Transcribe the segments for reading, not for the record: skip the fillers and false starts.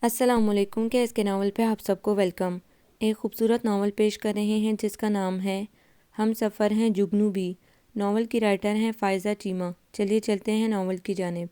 السلام علیکم کے اس کے ناول پہ آپ سب کو ویلکم۔ ایک خوبصورت ناول پیش کر رہے ہیں جس کا نام ہے ہم سفر ہیں جگنو بھی۔ ناول کی رائٹر ہیں فائزہ چیمہ۔ چلیے چلتے ہیں ناول کی جانب۔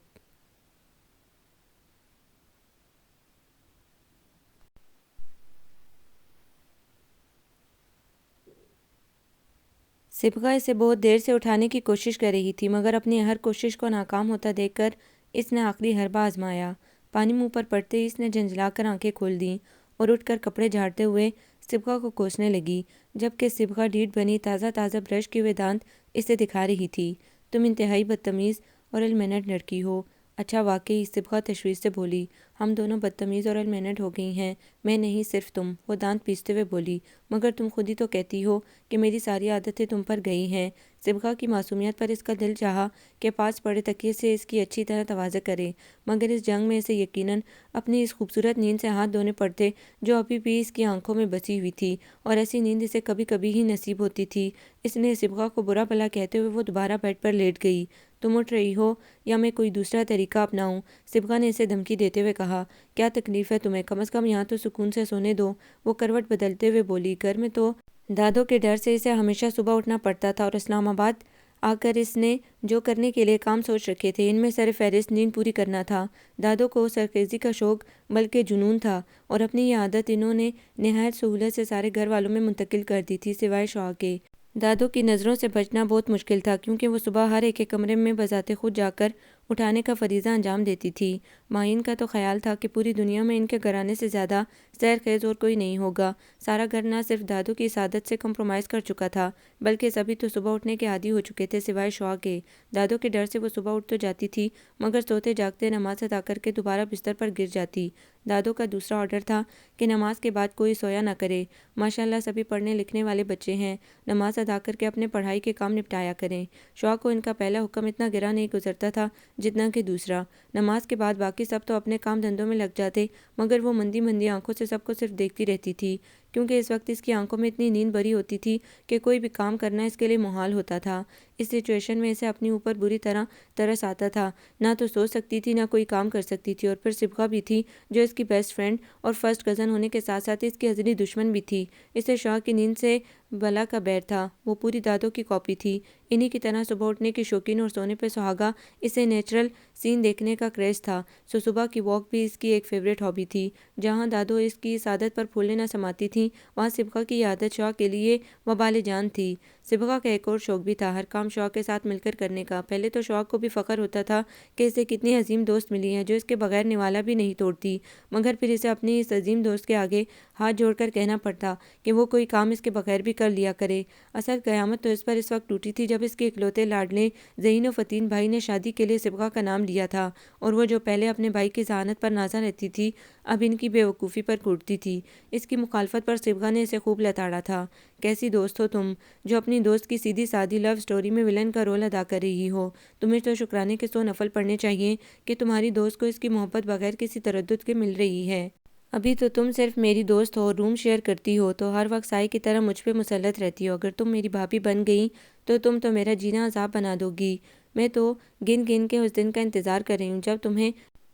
صبغہ اسے بہت دیر سے اٹھانے کی کوشش کر رہی تھی، مگر اپنی ہر کوشش کو ناکام ہوتا دیکھ کر اس نے آخری حربہ آزمایا۔ پانی منہ پر پڑتے ہی اس نے جھنجھلا کر آنکھیں کھول دیں اور اٹھ کر کپڑے جھاڑتے ہوئے صبغہ کو کوسنے لگی، جبکہ صبغہ ڈیڑھ بنی تازہ تازہ برش کیے ہوئے دانت اسے دکھا رہی تھی۔ تم انتہائی بدتمیز اور المینٹ لڑکی ہو۔ اچھا واقعی، صبغہ تشویش سے بولی۔ ہم دونوں بدتمیز اور المینٹ ہو گئی ہیں، میں نہیں صرف تم، وہ دانت پیستے ہوئے بولی۔ مگر تم خود ہی تو کہتی ہو کہ میری ساری عادتیں تم پر گئی ہیں۔ صبغہ کی معصومیت پر اس کا دل چاہا کہ پاس پڑے تکیے سے اس کی اچھی طرح تواضع کرے، مگر اس جنگ میں اسے یقیناً اپنی اس خوبصورت نیند سے ہاتھ دھونے پڑتے جو ابھی بھی اس کی آنکھوں میں بسی ہوئی تھی، اور ایسی نیند اسے کبھی کبھی ہی نصیب ہوتی تھی۔ اس نے صبغہ کو برا بھلا کہتے ہوئے وہ دوبارہ بیڈ پر لیٹ گئی۔ تم اٹھ رہی ہو یا میں کوئی دوسرا طریقہ اپناؤں؟ صبغہ نے اسے دھمکی دیتے ہوئے کہا۔ کیا تکلیف ہے تمہیں؟ کم از کم یہاں تو سکون سے سونے دو، وہ کروٹ بدلتے ہوئے بولی۔ گھر میں تو دادوں کے ڈر سے اسے ہمیشہ صبح اٹھنا پڑتا تھا، اور اسلام آباد آ کر اس نے جو کرنے کے لیے کام سوچ رکھے تھے ان میں سر فہرست نیند پوری کرنا تھا۔ دادوں کو سرخیزی کا شوق بلکہ جنون تھا، اور اپنی یہ عادت انہوں نے نہایت سہولت سے سارے گھر والوں میں منتقل کر دی تھی سوائے شعاع کے۔ دادوں کی نظروں سے بچنا بہت مشکل تھا، کیونکہ وہ صبح ہر ایک کے کمرے میں بذات خود جا کر اٹھانے کا فریضہ انجام دیتی تھی۔ ماہین کا تو خیال تھا کہ پوری دنیا میں ان کے گھرانے سے زیادہ سیر خیز اور کوئی نہیں ہوگا۔ سارا گھر نہ صرف دادوں کی اس عادت سے کمپرومائز کر چکا تھا، بلکہ سبھی تو صبح اٹھنے کے عادی ہو چکے تھے سوائے شعاع کے۔ دادوں کے ڈر سے وہ صبح اٹھ تو جاتی تھی، مگر سوتے جاگتے نماز ادا کر کے دوبارہ بستر پر گر جاتی۔ دادوں کا دوسرا آرڈر تھا کہ نماز کے بعد کوئی سویا نہ کرے۔ ماشاءاللہ سبھی پڑھنے لکھنے والے بچے ہیں، نماز ادا کر کے اپنے پڑھائی کے کام نپٹایا کریں۔ شعاع کو ان کا پہلا حکم اتنا گرا نہیں گزرتا تھا جتنا کہ دوسرا۔ نماز کے بعد باقی سب تو اپنے کام دھندوں میں لگ جاتے، مگر وہ مندی مندی آنکھوں سے سب کو صرف دیکھتی رہتی تھی، کیونکہ اس وقت اس کی آنکھوں میں اتنی نیند بھری ہوتی تھی کہ کوئی بھی کام کرنا اس کے لیے محال ہوتا تھا۔ اس سچویشن میں اسے اپنی اوپر بری طرح ترس آتا تھا۔ نہ تو سو سکتی تھی، نہ کوئی کام کر سکتی تھی، اور پھر صبغہ بھی تھی جو اس کی بیسٹ فرینڈ اور فرسٹ کزن ہونے کے ساتھ ساتھ اس کی ازلی دشمن بھی تھی۔ اسے شعاع کی نیند سے بلا کا بیر تھا، وہ پوری دادوں کی کاپی تھی۔ انہی کی طرح صبح اٹھنے کی شوقین اور سونے پہ سہاگا، اسے نیچرل سین دیکھنے کا کریز تھا، سو صبح کی واک بھی اس کی ایک فیوریٹ ہابی تھی۔ جہاں دادوں اس کی اس عادت پر پھولنے نہ سماتی تھیں، وہاں صبغہ کی یہ عادت شعاع کے لیے وبال جان تھی۔ صبغہ کا ایک اور شوق بھی تھا، ہر کام شعاع کے ساتھ مل کر کرنے کا۔ پہلے تو شعاع کو بھی فخر ہوتا تھا کہ اسے کتنی عظیم دوست ملی ہیں جو اس کے بغیر نوالا بھی نہیں توڑتی، مگر پھر اسے اپنی اس عظیم دوست کے آگے ہاتھ جوڑ کر کہنا پڑتا کہ وہ کوئی کام اس کے بغیر بھی کر لیا کرے۔ اصل قیامت تو اس پر اس وقت ٹوٹی تھی جب اس کے اکلوتے لاڈلے ذہین و فطین بھائی نے شادی کے لیے صبغہ کا نام لیا تھا، اور وہ جو پہلے اپنے بھائی کی ذہانت پر نازاں رہتی تھی، اب ان کی بے وقوفی پر کوٹتی تھی۔ اس کی مخالفت پر صبغہ نے اسے خوب لتاڑا تھا۔ کیسی دوست ہو تم، جو اپنی دوست کی سیدھی سادی لو سٹوری میں ولن کا رول ادا کر رہی ہو؟ تمہیں تو شکرانے کے 100 نفل پڑھنے چاہیے کہ تمہاری دوست کو اس کی محبت بغیر کسی تردد کے مل رہی ہے۔ ابھی تو تم صرف میری دوست ہو، روم شیئر کرتی ہو تو ہر وقت سائے کی طرح مجھ پہ مسلط رہتی ہو۔ اگر تم میری بھابھی بن گئی تو تم تو میرا جینا عذاب بنا دو گی۔ میں تو گن گن کے اس دن کا انتظار کر رہی ہوں جب تمہیں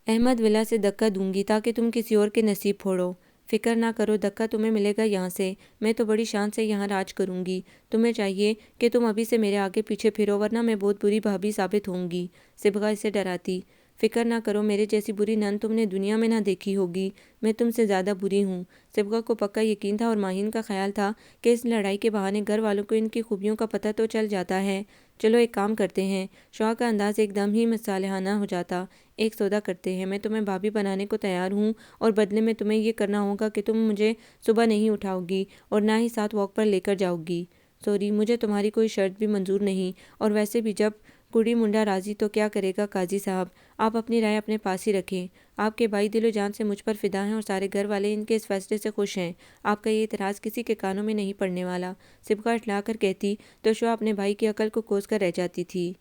احمد ولا سے دھکا دوں گی تاکہ تم کسی اور کے نصیب پھوڑو۔ فکر نہ کرو، دھکا تمہیں ملے گا یہاں سے، میں تو بڑی شان سے یہاں راج کروں گی۔ تمہیں چاہیے کہ تم ابھی سے میرے آگے پیچھے پھرو، ورنہ میں بہت بری بھابھی ثابت ہوں گی۔ صبغہ اسے ڈراتی۔ فکر نہ کرو، میرے جیسی بری نند تم نے دنیا میں نہ دیکھی ہوگی، میں تم سے زیادہ بری ہوں۔ صبغہ کو پکا یقین تھا اور ماہین کا خیال تھا کہ اس لڑائی کے بہانے گھر والوں کو ان کی خوبیوں کا پتہ تو چل جاتا ہے۔ چلو ایک کام کرتے ہیں۔ شعاع کا انداز ایک دم ہی مصالحانہ ہو جاتا۔ ایک سودا کرتے ہیں، میں تمہیں بھابھی بنانے کو تیار ہوں، اور بدلے میں تمہیں یہ کرنا ہوگا کہ تم مجھے صبح نہیں اٹھاؤ گی اور نہ ہی ساتھ واک پر لے کر جاؤ گی۔ سوری، مجھے تمہاری کوئی شرط بھی منظور نہیں، اور ویسے بھی جب کڑی منڈا راضی تو کیا کرے گا قاضی صاحب۔ آپ اپنی رائے اپنے پاس ہی رکھیں۔ آپ کے بھائی دل و جان سے مجھ پر فدا ہیں اور سارے گھر والے ان کے اس فیصلے سے خوش ہیں۔ آپ کا یہ اعتراض کسی کے کانوں میں نہیں پڑنے والا۔ صبغہ اٹھلا کر کہتی تو شعاع اپنے بھائی کی عقل کو کوس کر رہ جاتی تھی۔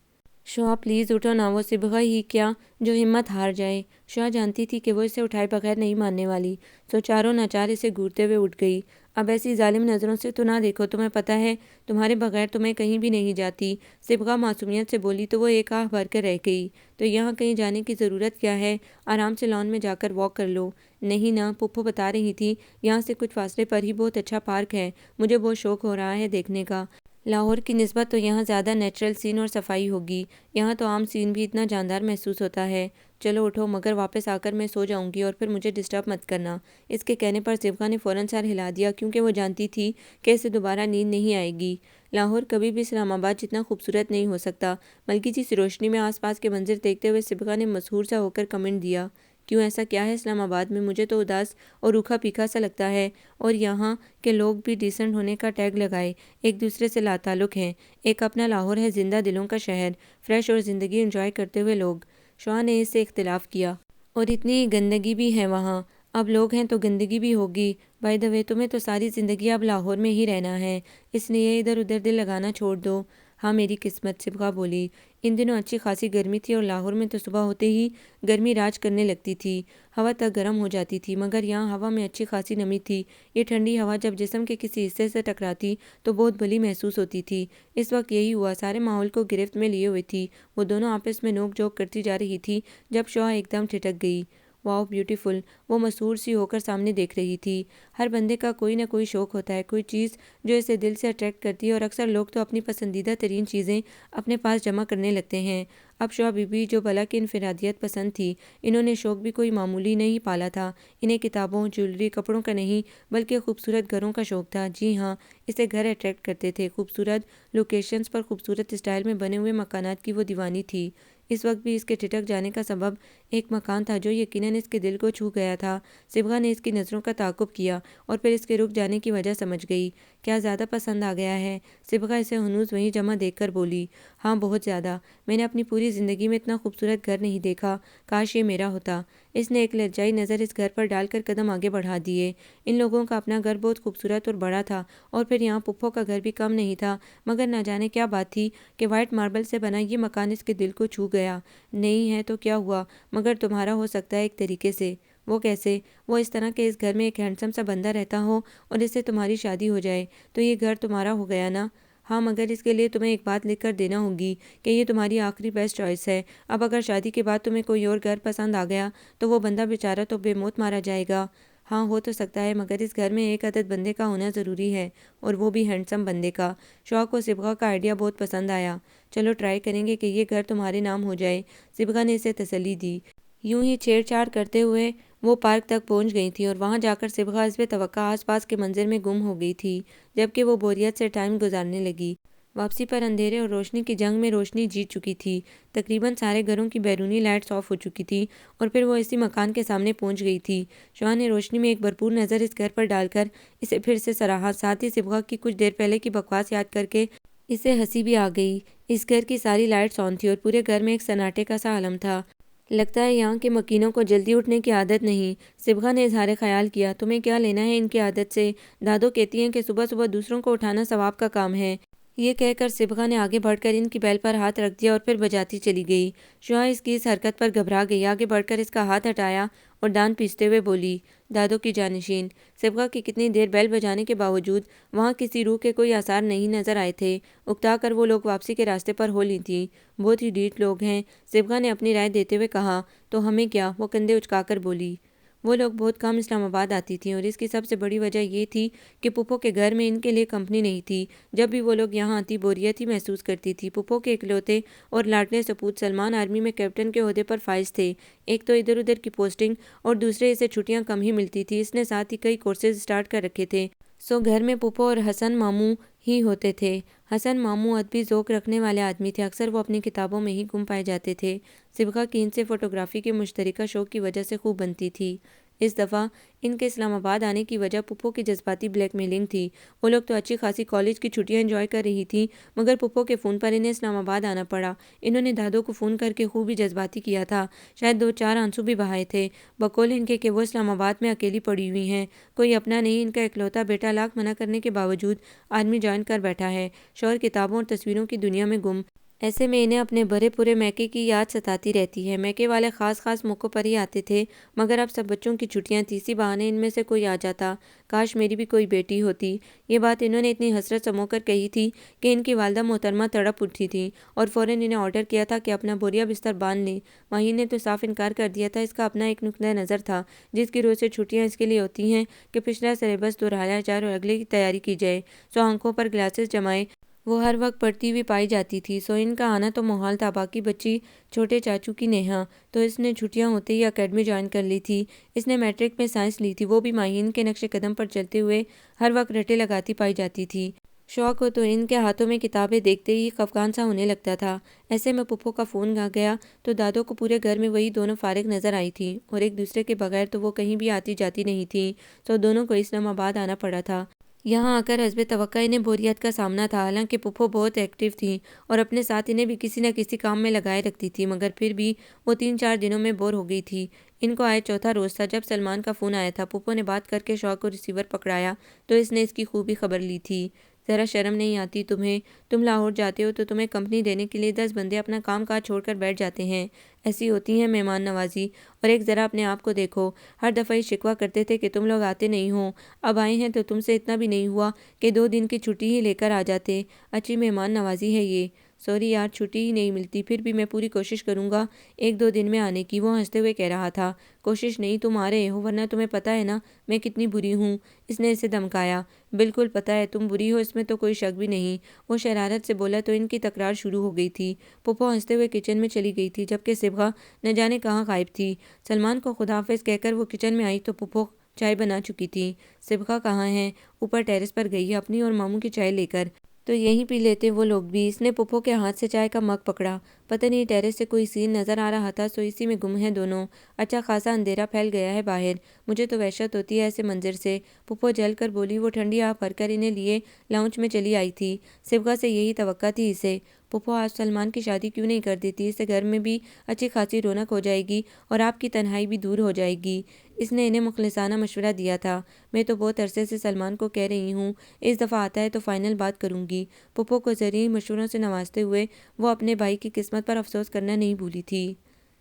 شعا پلیز اٹھو نہ، وہ صبغہ ہی کیا جو ہمت ہار جائے۔ شعا جانتی تھی کہ وہ اسے اٹھائے بغیر نہیں ماننے والی، سو چاروں ناچار اسے گھورتے ہوئے اٹھ گئی۔ اب ایسی ظالم نظروں سے تو نہ دیکھو، تمہیں پتہ ہے تمہارے بغیر تو میں کہیں بھی نہیں جاتی۔ صبغہ معصومیت سے بولی تو وہ ایک آہ بھر کر رہ گئی۔ تو یہاں کہیں جانے کی ضرورت کیا ہے؟ آرام سے لان میں جا کر واک کر لو۔ نہیں نا، پھپھو بتا رہی تھی یہاں سے کچھ فاصلے پر ہی بہت اچھا پارک ہے، مجھے بہت شوق ہو رہا ہے دیکھنے کا۔ لاہور کی نسبت تو یہاں زیادہ نیچرل سین اور صفائی ہوگی، یہاں تو عام سین بھی اتنا جاندار محسوس ہوتا ہے۔ چلو اٹھو، مگر واپس آ کر میں سو جاؤں گی اور پھر مجھے ڈسٹرب مت کرنا۔ اس کے کہنے پر صبغہ نے فوراً سر ہلا دیا، کیونکہ وہ جانتی تھی کہ اسے دوبارہ نیند نہیں آئے گی۔ لاہور کبھی بھی اسلام آباد جتنا خوبصورت نہیں ہو سکتا۔ ملکی سی روشنی میں آس پاس کے منظر دیکھتے ہوئے صبغہ نے مسحور سا ہو کر کمنٹ دیا، کیوں ایسا کیا ہے اسلام آباد میں؟ مجھے تو اداس اور روکھا پھیکا سا لگتا ہے، اور یہاں کے لوگ بھی ڈیسنٹ ہونے کا ٹیگ لگائے ایک دوسرے سے لاتعلق ہیں۔ ایک اپنا لاہور ہے، زندہ دلوں کا شہر، فریش اور زندگی انجوائے کرتے ہوئے لوگ۔ شعا نے اس سے اختلاف کیا، اور اتنی گندگی بھی ہے وہاں۔ اب لوگ ہیں تو گندگی بھی ہوگی۔ بائی دا وے، تمہیں تو ساری زندگی اب لاہور میں ہی رہنا ہے، اس لیے ادھر ادھر دل لگانا چھوڑ دو۔ ہاں میری قسمت، صبغہ بولی۔ ان دنوں اچھی خاصی گرمی تھی اور لاہور میں تو صبح ہوتے ہی گرمی راج کرنے لگتی تھی، ہوا تک گرم ہو جاتی تھی، مگر یہاں ہوا میں اچھی خاصی نمی تھی۔ یہ ٹھنڈی ہوا جب جسم کے کسی حصے سے ٹکراتی تو بہت بھلی محسوس ہوتی تھی۔ اس وقت یہی ہوا، سارے ماحول کو گرفت میں لیے ہوئے تھی۔ وہ دونوں آپس میں نوک جھوک کرتی جا رہی تھی جب شعا ایک دم ٹھٹک گئی۔ واؤ بیوٹیفل، وہ مسحور سی ہو کر سامنے دیکھ رہی تھی۔ ہر بندے کا کوئی نہ کوئی شوق ہوتا ہے، کوئی چیز جو اسے دل سے اٹریکٹ کرتی ہے، اور اکثر لوگ تو اپنی پسندیدہ ترین چیزیں اپنے پاس جمع کرنے لگتے ہیں۔ اب شعا بی بی جو بلا کی انفرادیت پسند تھی، انہوں نے شوق بھی کوئی معمولی نہیں پالا تھا۔ انہیں کتابوں، جیولری، کپڑوں کا نہیں بلکہ خوبصورت گھروں کا شوق تھا۔ جی ہاں، اسے گھر اٹریکٹ کرتے تھے، خوبصورت لوکیشنز پر خوبصورت اسٹائل میں بنے ہوئے مکانات کی وہ دیوانی تھی۔ اس وقت بھی اس کے ٹھٹک جانے کا سبب ایک مکان تھا جو یقیناً اس کے دل کو چھو گیا تھا۔ صبغہ نے اس کی نظروں کا تعاقب کیا اور پھر اس کے رک جانے کی وجہ سمجھ گئی۔ کیا زیادہ پسند آ گیا ہے؟ صبغہ اسے ہنوز وہیں جمع دیکھ کر بولی۔ ہاں بہت زیادہ، میں نے اپنی پوری زندگی میں اتنا خوبصورت گھر نہیں دیکھا، کاش یہ میرا ہوتا۔ اس نے ایک لجائی نظر اس گھر پر ڈال کر قدم آگے بڑھا دیے۔ ان لوگوں کا اپنا گھر بہت خوبصورت اور بڑا تھا، اور پھر یہاں پھپھو کا گھر بھی کم نہیں تھا، مگر نہ جانے کیا بات تھی کہ وائٹ ماربل سے بنا یہ مکان اس کے دل کو چھو گیا۔ نہیں ہے تو کیا ہوا، مگر تمہارا ہو سکتا ہے ایک طریقے سے۔ وہ کیسے؟ وہ اس طرح کہ اس گھر میں ایک ہینڈسم سا بندہ رہتا ہو اور اس سے تمہاری شادی ہو جائے تو یہ گھر تمہارا ہو گیا نا۔ ہاں، مگر اس کے لیے تمہیں ایک بات لکھ کر دینا ہوگی کہ یہ تمہاری آخری بیسٹ چوائس ہے۔ اب اگر شادی کے بعد تمہیں کوئی اور گھر پسند آ گیا تو وہ بندہ بیچارہ تو بے موت مارا جائے گا۔ ہاں ہو تو سکتا ہے، مگر اس گھر میں ایک عدد بندے کا ہونا ضروری ہے، اور وہ بھی ہینڈسم بندے کا۔ شعا کو صبغہ کا آئیڈیا بہت پسند آیا۔ چلو ٹرائی کریں گے کہ یہ گھر تمہارے نام ہو جائے، صبغہ نے اسے تسلی دی۔ یوں ہی چھیڑ چھاڑ کرتے ہوئے وہ پارک تک پہنچ گئی تھی، اور وہاں جا کر صبغہ حسب توقع آس پاس کے منظر میں گم ہو گئی تھی، جبکہ وہ بوریت سے ٹائم گزارنے لگی۔ واپسی پر اندھیرے اور روشنی کی جنگ میں روشنی جیت چکی تھی۔ تقریباً سارے گھروں کی بیرونی لائٹس آف ہو چکی تھی، اور پھر وہ اسی مکان کے سامنے پہنچ گئی تھی۔ شعا نے روشنی میں ایک بھرپور نظر اس گھر پر ڈال کر اسے پھر سے سراہا، ساتھ ہی صبغہ کی کچھ دیر پہلے کی بکواس یاد کر کے اسے ہنسی بھی آ گئی۔ اس گھر کی ساری لائٹس آن تھی اور پورے گھر میں ایک سناٹے کا سا عالم تھا۔ لگتا ہے یہاں کے مکینوں کو جلدی اٹھنے کی عادت نہیں، صبغہ نے اظہار خیال کیا۔ تمہیں کیا لینا ہے ان کی عادت سے؟ دادو کہتی ہیں کہ صبح صبح دوسروں کو اٹھانا ثواب کا کام ہے۔ یہ کہہ کر صبغہ نے آگے بڑھ کر ان کی بیل پر ہاتھ رکھ دیا اور پھر بجاتی چلی گئی۔ شعا اس کی اس حرکت پر گھبرا گئی، آگے بڑھ کر اس کا ہاتھ ہٹایا اور دانت پیستے ہوئے بولی، دادو کی جانشین۔ صبغہ کی کتنی دیر بیل بجانے کے باوجود وہاں کسی روح کے کوئی آثار نہیں نظر آئے تھے۔ اکتا کر وہ لوگ واپسی کے راستے پر ہو لی تھیں۔ بہت ہی ڈھیٹ لوگ ہیں، صبغہ نے اپنی رائے دیتے ہوئے کہا۔ تو ہمیں کیا، وہ کندھے اچکا کر بولی۔ وہ لوگ بہت کم اسلام آباد آتی تھیں، اور اس کی سب سے بڑی وجہ یہ تھی کہ پھپھو کے گھر میں ان کے لیے کمپنی نہیں تھی۔ جب بھی وہ لوگ یہاں آتی بوریت ہی محسوس کرتی تھی۔ پھپھو کے اکلوتے اور لاڈلے سپوت سلمان آرمی میں کیپٹن کے عہدے پر فائز تھے۔ ایک تو ادھر ادھر کی پوسٹنگ اور دوسرے اسے چھٹیاں کم ہی ملتی تھی۔ اس نے ساتھ ہی کئی کورسز سٹارٹ کر رکھے تھے، سو گھر میں پھپھو اور حسن ماموں ہی ہوتے تھے۔ حسن ماموں ادبی ذوق رکھنے والے آدمی تھے، اکثر وہ اپنی کتابوں میں ہی گم پائے جاتے تھے۔ صبغہ کی ان سے فوٹوگرافی کے مشترکہ شوق کی وجہ سے خوب بنتی تھی۔ اس دفعہ ان کے اسلام آباد آنے کی وجہ پھپھو کی جذباتی بلیک میلنگ تھی۔ وہ لوگ تو اچھی خاصی کالج کی چھٹیاں انجوائے کر رہی تھیں، مگر پھپھو کے فون پر انہیں اسلام آباد آنا پڑا۔ انہوں نے دادو کو فون کر کے خوب ہی جذباتی کیا تھا، شاید دو چار آنسو بھی بہائے تھے، بقول ان کے کہ وہ اسلام آباد میں اکیلی پڑی ہوئی ہیں، کوئی اپنا نہیں۔ ان کا اکلوتا بیٹا لاکھ منع کرنے کے باوجود آرمی جوائن کر بیٹھا ہے، شوہر کتابوں اور تصویروں کی دنیا میں گم۔ ایسے میں انہیں اپنے بڑے پورے میکے کی یاد ستاتی رہتی ہے۔ میکے والے خاص موقعوں پر ہی آتے تھے، مگر اب سب بچوں کی چھٹیاں تھی، اسی بہانے ان میں سے کوئی آ جاتا۔ کاش میری بھی کوئی بیٹی ہوتی۔ یہ بات انہوں نے اتنی حسرت سمو کر کہی تھی کہ ان کی والدہ محترمہ تڑپ اٹھی تھیں اور فوراً انہیں آرڈر کیا تھا کہ اپنا بوریا بستر باندھ لیں۔ ماہین نے تو صاف انکار کر دیا تھا۔ اس کا اپنا ایک نقطۂ نظر تھا جس کی روز سے چھٹیاں اس کے لیے ہوتی ہیں کہ پچھلا سلیبس دہرایا جائے اور اگلے کی تیاری کی جائے۔ سو آنکھوں پر گلاسز جمائے وہ ہر وقت پڑھتی ہوئی پائی جاتی تھی۔ سو ان کا آنا تو محال تھا۔ باقی بچی چھوٹے چاچو کی نیہا تو اس نے چھٹیاں ہوتے ہی اکیڈمی جوائن کر لی تھی۔ اس نے میٹرک میں سائنس لی تھی، وہ بھی ماہین کے نقش قدم پر چلتے ہوئے ہر وقت رٹے لگاتی پائی جاتی تھی۔ شوق ہو تو ان کے ہاتھوں میں کتابیں دیکھتے ہی خفقان سا ہونے لگتا تھا۔ ایسے میں پھپھو کا فون آ گیا تو دادو کو پورے گھر میں وہی دونوں فارغ نظر آئی تھی اور ایک دوسرے کے بغیر تو وہ کہیں بھی آتی جاتی نہیں تھی۔ تو دونوں کو اسلام آباد آنا پڑا تھا۔ یہاں آ کر حسب توقع انہیں بوریت کا سامنا تھا۔ حالانکہ پھپھو بہت ایکٹیو تھیں اور اپنے ساتھ انہیں بھی کسی نہ کسی کام میں لگائے رکھتی تھی، مگر پھر بھی وہ 3-4 دنوں میں بور ہو گئی تھی۔ ان کو آئے چوتھا روز تھا جب سلمان کا فون آیا تھا۔ پھپھو نے بات کر کے شوق کو ریسیور پکڑایا تو اس نے اس کی خوبی خبر لی تھی۔ ذرا شرم نہیں آتی تمہیں؟ تم لاہور جاتے ہو تو تمہیں کمپنی دینے کے لیے 10 بندے اپنا کام کاج چھوڑ کر بیٹھ جاتے ہیں۔ ایسی ہوتی ہے مہمان نوازی۔ اور ایک ذرا اپنے آپ کو دیکھو، ہر دفعہ ہی شکوہ کرتے تھے کہ تم لوگ آتے نہیں ہو، اب آئے ہیں تو تم سے اتنا بھی نہیں ہوا کہ 2 دن کی چھٹی ہی لے کر آ جاتے۔ اچھی مہمان نوازی ہے یہ۔ سوری یار، چھٹی ہی نہیں ملتی، پھر بھی میں پوری کوشش کروں گا 1-2 دن میں آنے کی، وہ ہنستے ہوئے کہہ رہا تھا۔ کوشش نہیں، تم آ رہے ہو، ورنہ تمہیں پتہ ہے نا میں کتنی بری ہوں، اس نے اسے دھمکایا۔ بالکل پتہ ہے تم بری ہو، اس میں تو کوئی شک بھی نہیں، وہ شرارت سے بولا تو ان کی تکرار شروع ہو گئی تھی۔ پھپھو ہنستے ہوئے کچن میں چلی گئی تھی جبکہ صبغہ نہ جانے کہاں غائب تھی۔ سلمان کو خدا حافظ کہہ کر وہ کچن میں آئی تو پھپھو چائے بنا چکی تھی۔ صبغہ کہاں ہے؟ اوپر ٹیرس پر گئی ہے اپنی اور ماموں کی چائے لے کر، تو یہیں پی لیتے وہ لوگ بھی۔ اس نے پھپھو کے ہاتھ سے چائے کا مگ پکڑا۔ پتہ نہیں ٹیرس سے کوئی سین نظر آ رہا تھا، سو اسی میں گم ہیں دونوں۔ اچھا خاصا اندھیرا پھیل گیا ہے باہر، مجھے تو وحشت ہوتی ہے ایسے منظر سے، پھپھو جل کر بولی۔ وہ ٹھنڈی آب بھر کر انہیں لیے لاؤنج میں چلی آئی تھی۔ صبغہ سے یہی توقع تھی اسے۔ پھپھو آج سلمان کی شادی کیوں نہیں کر دیتی؟ اس سے گھر میں بھی اچھی خاصی رونق ہو جائے گی اور آپ کی تنہائی بھی دور ہو جائے گی۔ اس نے انہیں مخلصانہ مشورہ دیا تھا۔ میں تو بہت عرصے سے سلمان کو کہہ رہی ہوں اس دفعہ آتا ہے تو فائنل بات کروں گی۔ پھپھو کو زرعی مشوروں سے نوازتے ہوئے وہ اپنے بھائی کی قسمت پر افسوس کرنا نہیں بھولی تھی۔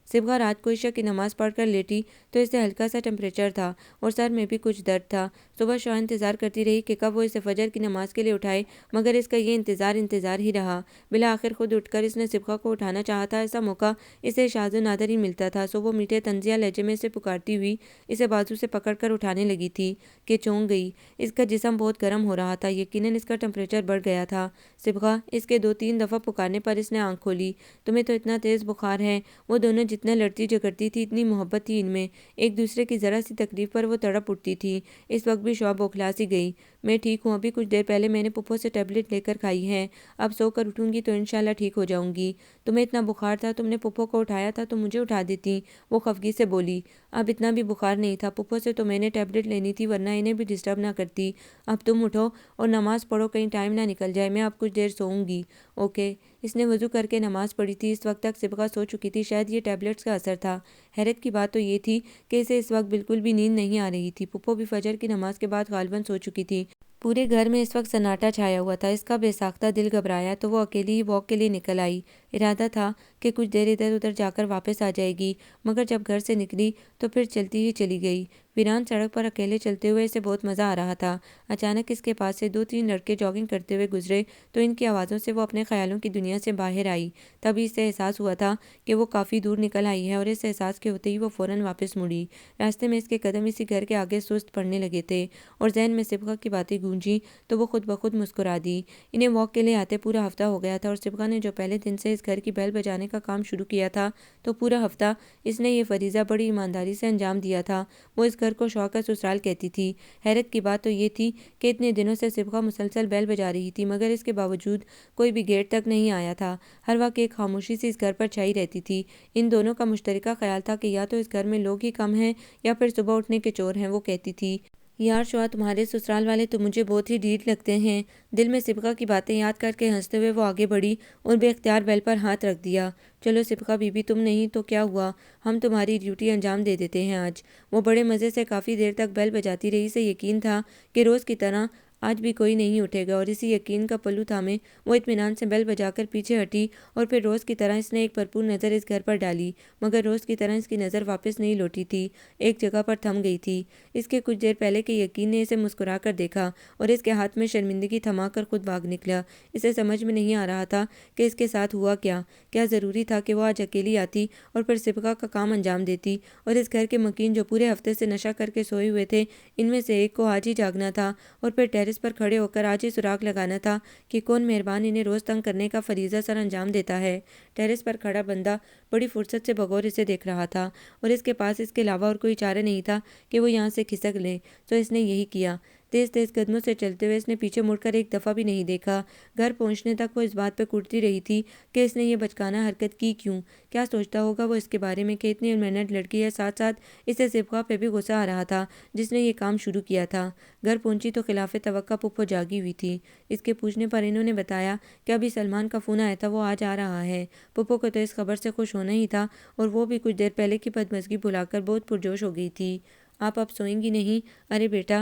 صبغہ رات کو عشاء کی نماز پڑھ کر لیٹی تو اسے ہلکا سا ٹمپریچر تھا اور سر میں بھی کچھ درد تھا۔ صبح شعاع انتظار کرتی رہی کہ کب وہ اسے فجر کی نماز کے لیے اٹھائے، مگر اس کا یہ انتظار ہی رہا۔ بالآخر خود اٹھ کر اس نے صبغہ کو اٹھانا چاہا تھا۔ ایسا موقع اسے شاذ و نادر ہی ملتا تھا، سو وہ میٹھے طنزیہ لہجے میں اسے پکارتی ہوئی اسے بازو سے پکڑ کر اٹھانے لگی تھی کہ چونک گئی۔ اس کا جسم بہت گرم ہو رہا تھا، یقیناً اس کا ٹمپریچر بڑھ گیا تھا۔ صبغہ، اس کے 2-3 دفعہ پکارنے پر اس نے آنکھ کھولی۔ تمہیں تو اتنا تیز بخار ہے؟ وہ دونوں جتنا لڑتی جھگڑتی تھی، اتنی محبت تھی ان میں، ایک دوسرے کی ذرا سی تکلیف پر وہ تڑپ اٹھتی تھی۔ اس وقت بھی شعاع بوکھلا سی گئی۔ میں ٹھیک ہوں، ابھی کچھ دیر پہلے میں نے پھپھو سے ٹیبلٹ لے کر کھائی ہے، اب سو کر اٹھوں گی تو انشاءاللہ ٹھیک ہو جاؤں گی۔ تمہیں اتنا بخار تھا، تم نے پھپھو کو اٹھایا تھا تو مجھے اٹھا دیتی، وہ خفگی سے بولی۔ اب اتنا بھی بخار نہیں تھا، پھپھو سے تو میں نے ٹیبلٹ لینی تھی ورنہ انہیں بھی ڈسٹرب نہ کرتی۔ اب تم اٹھو اور نماز پڑھو، کہیں ٹائم نہ نکل جائے، میں اب کچھ دیر سوؤں گی۔ اوکے۔ اس نے وضو کر کے نماز پڑھی تھی۔ اس وقت تک صبغہ سو چکی تھی، شاید یہ ٹیبلٹس کا اثر تھا۔ حیرت کی بات تو یہ تھی کہ اسے اس وقت بالکل بھی نیند نہیں آ رہی تھی۔ پھپھو بھی فجر کی نماز کے بعد غالباً سو چکی تھی۔ پورے گھر میں اس وقت سناٹا چھایا ہوا تھا۔ اس کا بے ساختہ دل گھبرایا تو وہ اکیلی ہی واک کے لیے نکل آئی۔ ارادہ تھا کہ کچھ دیر ادھر ادھر جا کر واپس آ جائے گی، مگر جب گھر سے نکلی تو پھر چلتی ہی چلی گئی۔ ویران سڑک پر اکیلے چلتے ہوئے اسے بہت مزہ آ رہا تھا۔ اچانک اس کے پاس سے 2-3 لڑکے جاگنگ کرتے ہوئے گزرے تو ان کی آوازوں سے وہ اپنے خیالوں کی دنیا سے باہر آئی۔ تبھی اسے احساس ہوا تھا کہ وہ کافی دور نکل آئی ہے اور اس احساس کے ہوتے ہی وہ فوراً واپس مڑی۔ راستے میں اس کے قدم اسی گھر کے آگے سست پڑنے لگے تھے اور ذہن میں صبغہ کی باتیں گونجیں تو وہ خود بخود مسکرا دی۔ انہیں واک کے لیے آتے پورا ہفتہ ہو گیا تھا اور صبغہ نے جو پہلے دن سے اس گھر کی بیل بجانے کا کام شروع کیا تھا تو پورا ہفتہ اس نے یہ فریضہ بڑی ایمانداری سے انجام دیا تھا۔ وہ اس گھر کو شوق کا سسرال کہتی تھی۔ حیرت کی بات تو یہ تھی کہ اتنے دنوں سے صبغہ مسلسل بیل بجا رہی تھی، مگر اس کے باوجود کوئی بھی گیٹ تک نہیں آیا تھا۔ ہر وقت ایک خاموشی سی اس گھر پر چھائی رہتی تھی۔ ان دونوں کا مشترکہ خیال تھا کہ یا تو اس گھر میں لوگ ہی کم ہیں یا پھر صبح اٹھنے کے چور ہیں۔ وہ کہتی تھی، یار شعاع، تمہارے سسرال والے تو مجھے بہت ہی ڈھیٹ لگتے ہیں۔ دل میں صبغہ کی باتیں یاد کر کے ہنستے ہوئے وہ آگے بڑھی اور بے اختیار بیل پر ہاتھ رکھ دیا۔ چلو صبغہ بی بی، تم نہیں تو کیا ہوا، ہم تمہاری ڈیوٹی انجام دے دیتے ہیں آج۔ وہ بڑے مزے سے کافی دیر تک بیل بجاتی رہی۔ اسے یقین تھا کہ روز کی طرح آج بھی کوئی نہیں اٹھے گا، اور اسی یقین کا پلو تھامے وہ اطمینان سے بیل بجا کر پیچھے ہٹی، اور پھر روز کی طرح اس نے ایک بھرپور نظر اس گھر پر ڈالی، مگر روز کی طرح اس کی نظر واپس نہیں لوٹی تھی، ایک جگہ پر تھم گئی تھی۔ اس کے کچھ دیر پہلے کے یقین نے اسے مسکرا کر دیکھا، اور اس کے ہاتھ میں شرمندگی تھما کر خود بھاگ نکلا۔ اسے سمجھ میں نہیں آ رہا تھا کہ اس کے ساتھ ہوا کیا ضروری تھا کہ وہ آج اکیلی آتی اور پھر صبغہ کا کام انجام دیتی، اور اس گھر کے مکین جو پورے ہفتے سے نشہ کر کے سوئے ہوئے تھے، ان میں سے ایک کو آج ہی جاگنا تھا، اور پھر ٹیرس پر کھڑے ہو کر آج ہی سراغ لگانا تھا کہ کون مہربان انہیں روز تنگ کرنے کا فریضہ سر انجام دیتا ہے۔ ٹیرس پر کھڑا بندہ بڑی فرصت سے بغور اسے دیکھ رہا تھا، اور اس کے پاس اس کے علاوہ اور کوئی چارہ نہیں تھا کہ وہ یہاں سے کھسک لے، تو اس نے یہی کیا۔ تیز تیز قدموں سے چلتے ہوئے اس نے پیچھے مڑ کر ایک دفعہ بھی نہیں دیکھا۔ گھر پہنچنے تک وہ اس بات پہ کڑتی رہی تھی کہ اس نے یہ بچکانہ حرکت کی کیوں، کیا سوچتا ہوگا وہ اس کے بارے میں کہ اتنی المنٹ لڑکی ہے۔ ساتھ ساتھ اسے صبغہ پہ بھی غصہ آ رہا تھا جس نے یہ کام شروع کیا تھا۔ گھر پہنچی تو خلاف توقع پھپھو جاگی ہوئی تھی۔ اس کے پوچھنے پر انہوں نے بتایا کہ ابھی سلمان کا فون آیا تھا، وہ آج آ رہا ہے۔ پھپھو کو تو اس خبر سے خوش ہونا ہی تھا، اور وہ بھی کچھ دیر پہلے کی بدمزگی بھلا کر بہت پرجوش ہو گئی تھی۔ آپ اب سوئیں گی نہیں؟ ارے بیٹا،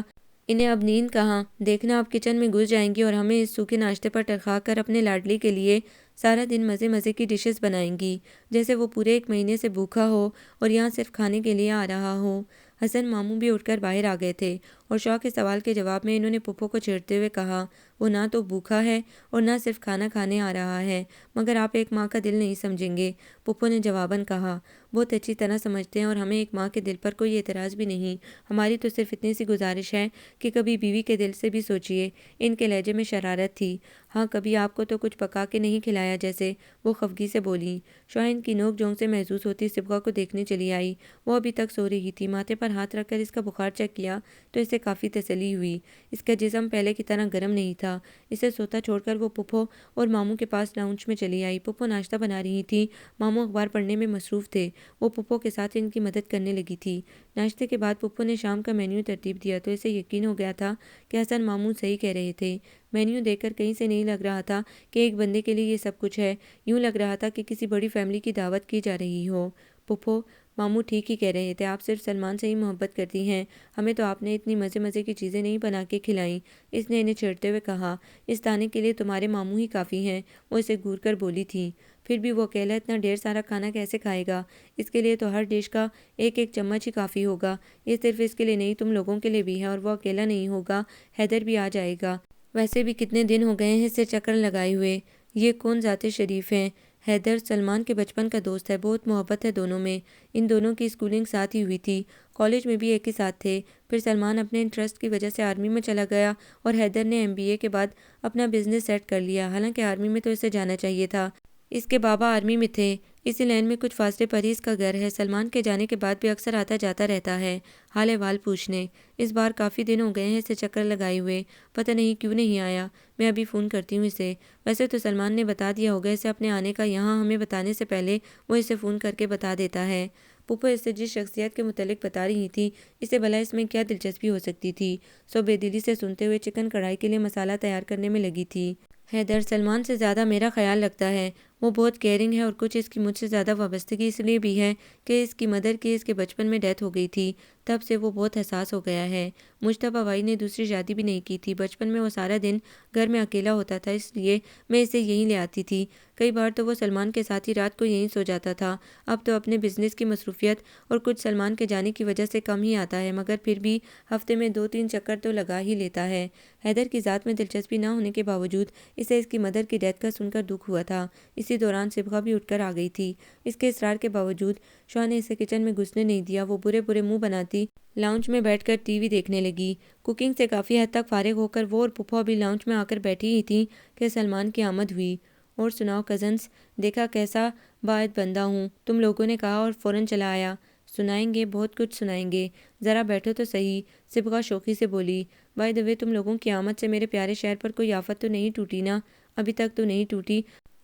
انہیں اب نیند کہاں، دیکھنا آپ کچن میں گھس جائیں گی اور ہمیں اس سوکھے ناشتے پر ٹرکا کر اپنے لاڈلی کے لیے سارا دن مزے مزے کی ڈشز بنائیں گی، جیسے وہ پورے 1 مہینے سے بھوکا ہو اور یہاں صرف کھانے کے لیے آ رہا ہو۔ حسن ماموں بھی اٹھ کر باہر آ گئے تھے، اور شوق کے سوال کے جواب میں انہوں نے پھپھو کو چھیڑتے ہوئے کہا، وہ نہ تو بھوکا ہے اور نہ صرف کھانا کھانے آ رہا ہے، مگر آپ ایک ماں کا دل نہیں سمجھیں گے۔ پھپھو نے جواباً کہا، بہت اچھی طرح سمجھتے ہیں، اور ہمیں ایک ماں کے دل پر کوئی اعتراض بھی نہیں۔ ہماری تو صرف اتنی سی گزارش ہے کہ کبھی بیوی کے دل سے بھی سوچیے۔ ان کے لہجے میں شرارت تھی۔ ہاں، کبھی آپ کو تو کچھ پکا کے نہیں کھلایا جیسے، وہ خفگی سے بولی۔ شوہین کی نوک جھونک سے محسوس ہوتی صبغہ کو دیکھنے چلی آئی۔ وہ ابھی تک سو رہی تھی۔ ماتھے پر ہاتھ رکھ کر اس کا بخار چیک کیا تو اسے کافی تسلی ہوئی۔ اس کا جسم پہلے کی طرح گرم نہیں تھا۔ اسے سوتا چھوڑ کر وہ پھپھو اور ماموں کے پاس لاؤنج میں چلی آئی۔ پھپھو ناشتہ بنا رہی تھی، ماموں اخبار پڑھنے میں مصروف تھے۔ وہ پھپھو کے ساتھ ان کی مدد کرنے لگی تھی۔ ناشتے کے بعد پھپھو نے شام کا مینیو ترتیب دیا تو اسے یقین ہو گیا تھا کہ حسن ماموں صحیح کہہ رہے تھے۔ مینیو دیکھ کر کہیں سے نہیں لگ رہا تھا کہ ایک بندے کے لیے یہ سب کچھ ہے، یوں لگ رہا تھا کہ کسی بڑی فیملی کی دعوت کی جا رہی ہو۔ پھپھو، ماموں ٹھیک ہی کہہ رہے تھے، آپ صرف سلمان سے ہی محبت کرتی ہیں، ہمیں تو آپ نے اتنی مزے مزے کی چیزیں نہیں بنا کے کھلائیں۔ اس نے انہیں چھیڑتے ہوئے کہا، اس دانے کے لیے تمہارے ماموں ہی کافی ہیں، وہ اسے گھور کر بولی تھی۔ پھر بھی وہ اکیلا اتنا ڈھیر سارا کھانا کیسے کھائے گا؟ اس کے لیے تو ہر ڈش کا ایک ایک چمچ ہی کافی ہوگا۔ یہ صرف اس کے لیے نہیں، تم لوگوں کے لیے بھی ہے، اور وہ اکیلا نہیں ہوگا، حیدر بھی آ جائے گا۔ ویسے بھی کتنے دن ہو گئے ہیں اسے چکر لگائے ہوئے۔ یہ کون ذات شریف ہیں؟ حیدر سلمان کے بچپن کا دوست ہے، بہت محبت ہے دونوں میں۔ ان دونوں کی اسکولنگ ساتھ ہی ہوئی تھی، کالج میں بھی ایک ہی ساتھ تھے۔ پھر سلمان اپنے انٹرسٹ کی وجہ سے آرمی میں چلا گیا، اور حیدر نے MBA کے بعد اپنا بزنس سیٹ کر لیا۔ حالانکہ آرمی میں تو اسے جانا چاہیے تھا، اس کے بابا آرمی میں تھے، اسی لین میں کچھ فاصلے پر ہی اس کا گھر ہے۔ سلمان کے جانے کے بعد بھی اکثر آتا جاتا رہتا ہے حال احوال پوچھنے۔ اس بار کافی دن ہو گئے ہیں اسے چکر لگائے ہوئے، پتہ نہیں کیوں نہیں آیا۔ میں ابھی فون کرتی ہوں اسے۔ ویسے تو سلمان نے بتا دیا ہوگا اسے اپنے آنے کا، یہاں ہمیں بتانے سے پہلے وہ اسے فون کر کے بتا دیتا ہے۔ پھپھو اس سے جس شخصیت کے متعلق بتا رہی تھی، اسے بھلا اس میں کیا دلچسپی ہو سکتی تھی؟ سو بے دلی سے سنتے ہوئے چکن کڑھائی کے لیے مسالہ تیار کرنے میں لگی تھی۔ حیدر سلمان سے زیادہ میرا خیال رکھتا ہے، وہ بہت کیئرنگ ہے، اور کچھ اس کی مجھ سے زیادہ وابستگی اس لیے بھی ہے کہ اس کی مدر کی اس کے بچپن میں ڈیتھ ہو گئی تھی، تب سے وہ بہت حساس ہو گیا ہے۔ مجتبیٰ بھائی نے دوسری شادی بھی نہیں کی تھی، بچپن میں وہ سارا دن گھر میں اکیلا ہوتا تھا، اس لیے میں اسے یہیں لے آتی تھی۔ کئی بار تو وہ سلمان کے ساتھ ہی رات کو یہیں سو جاتا تھا۔ اب تو اپنے بزنس کی مصروفیت اور کچھ سلمان کے جانے کی وجہ سے کم ہی آتا ہے، مگر پھر بھی ہفتے میں 2-3 چکر تو لگا ہی لیتا ہے۔ حیدر کی ذات میں دلچسپی نہ ہونے کے باوجود اسے اس کی مدر کی ڈیتھ کا سن کر دکھ ہوا تھا۔ اسی دوران صبغہ بھی اٹھ کر آ گئی تھی۔ اس کے اصرار کے باوجود شوہر نے اسے کچن میں گھسنے نہیں دیا۔ وہ برے برے منہ بناتی لاؤنج میں بیٹھ کر ٹی وی دیکھنے لگی۔ کوکنگ سے کافی حد تک فارغ ہو کر وہ اور پھپھو ابھی لاؤنج میں آ کر بیٹھی ہی تھیں کہ سلمان کی آمد ہوئی۔ اور سناؤ کزنس، دیکھا کیسا باعث بندہ ہوں، تم لوگوں نے کہا اور فوراً چلا آیا۔ سنائیں گے، بہت کچھ سنائیں گے، ذرا بیٹھو تو صحیح، صبغہ شوخی سے بولی۔ بائی دی وے، تم لوگوں کی آمد سے میرے پیارے شہر پر کوئی آفت تو نہیں ٹوٹی نا؟ ابھی تک تو نہیں ٹوٹی،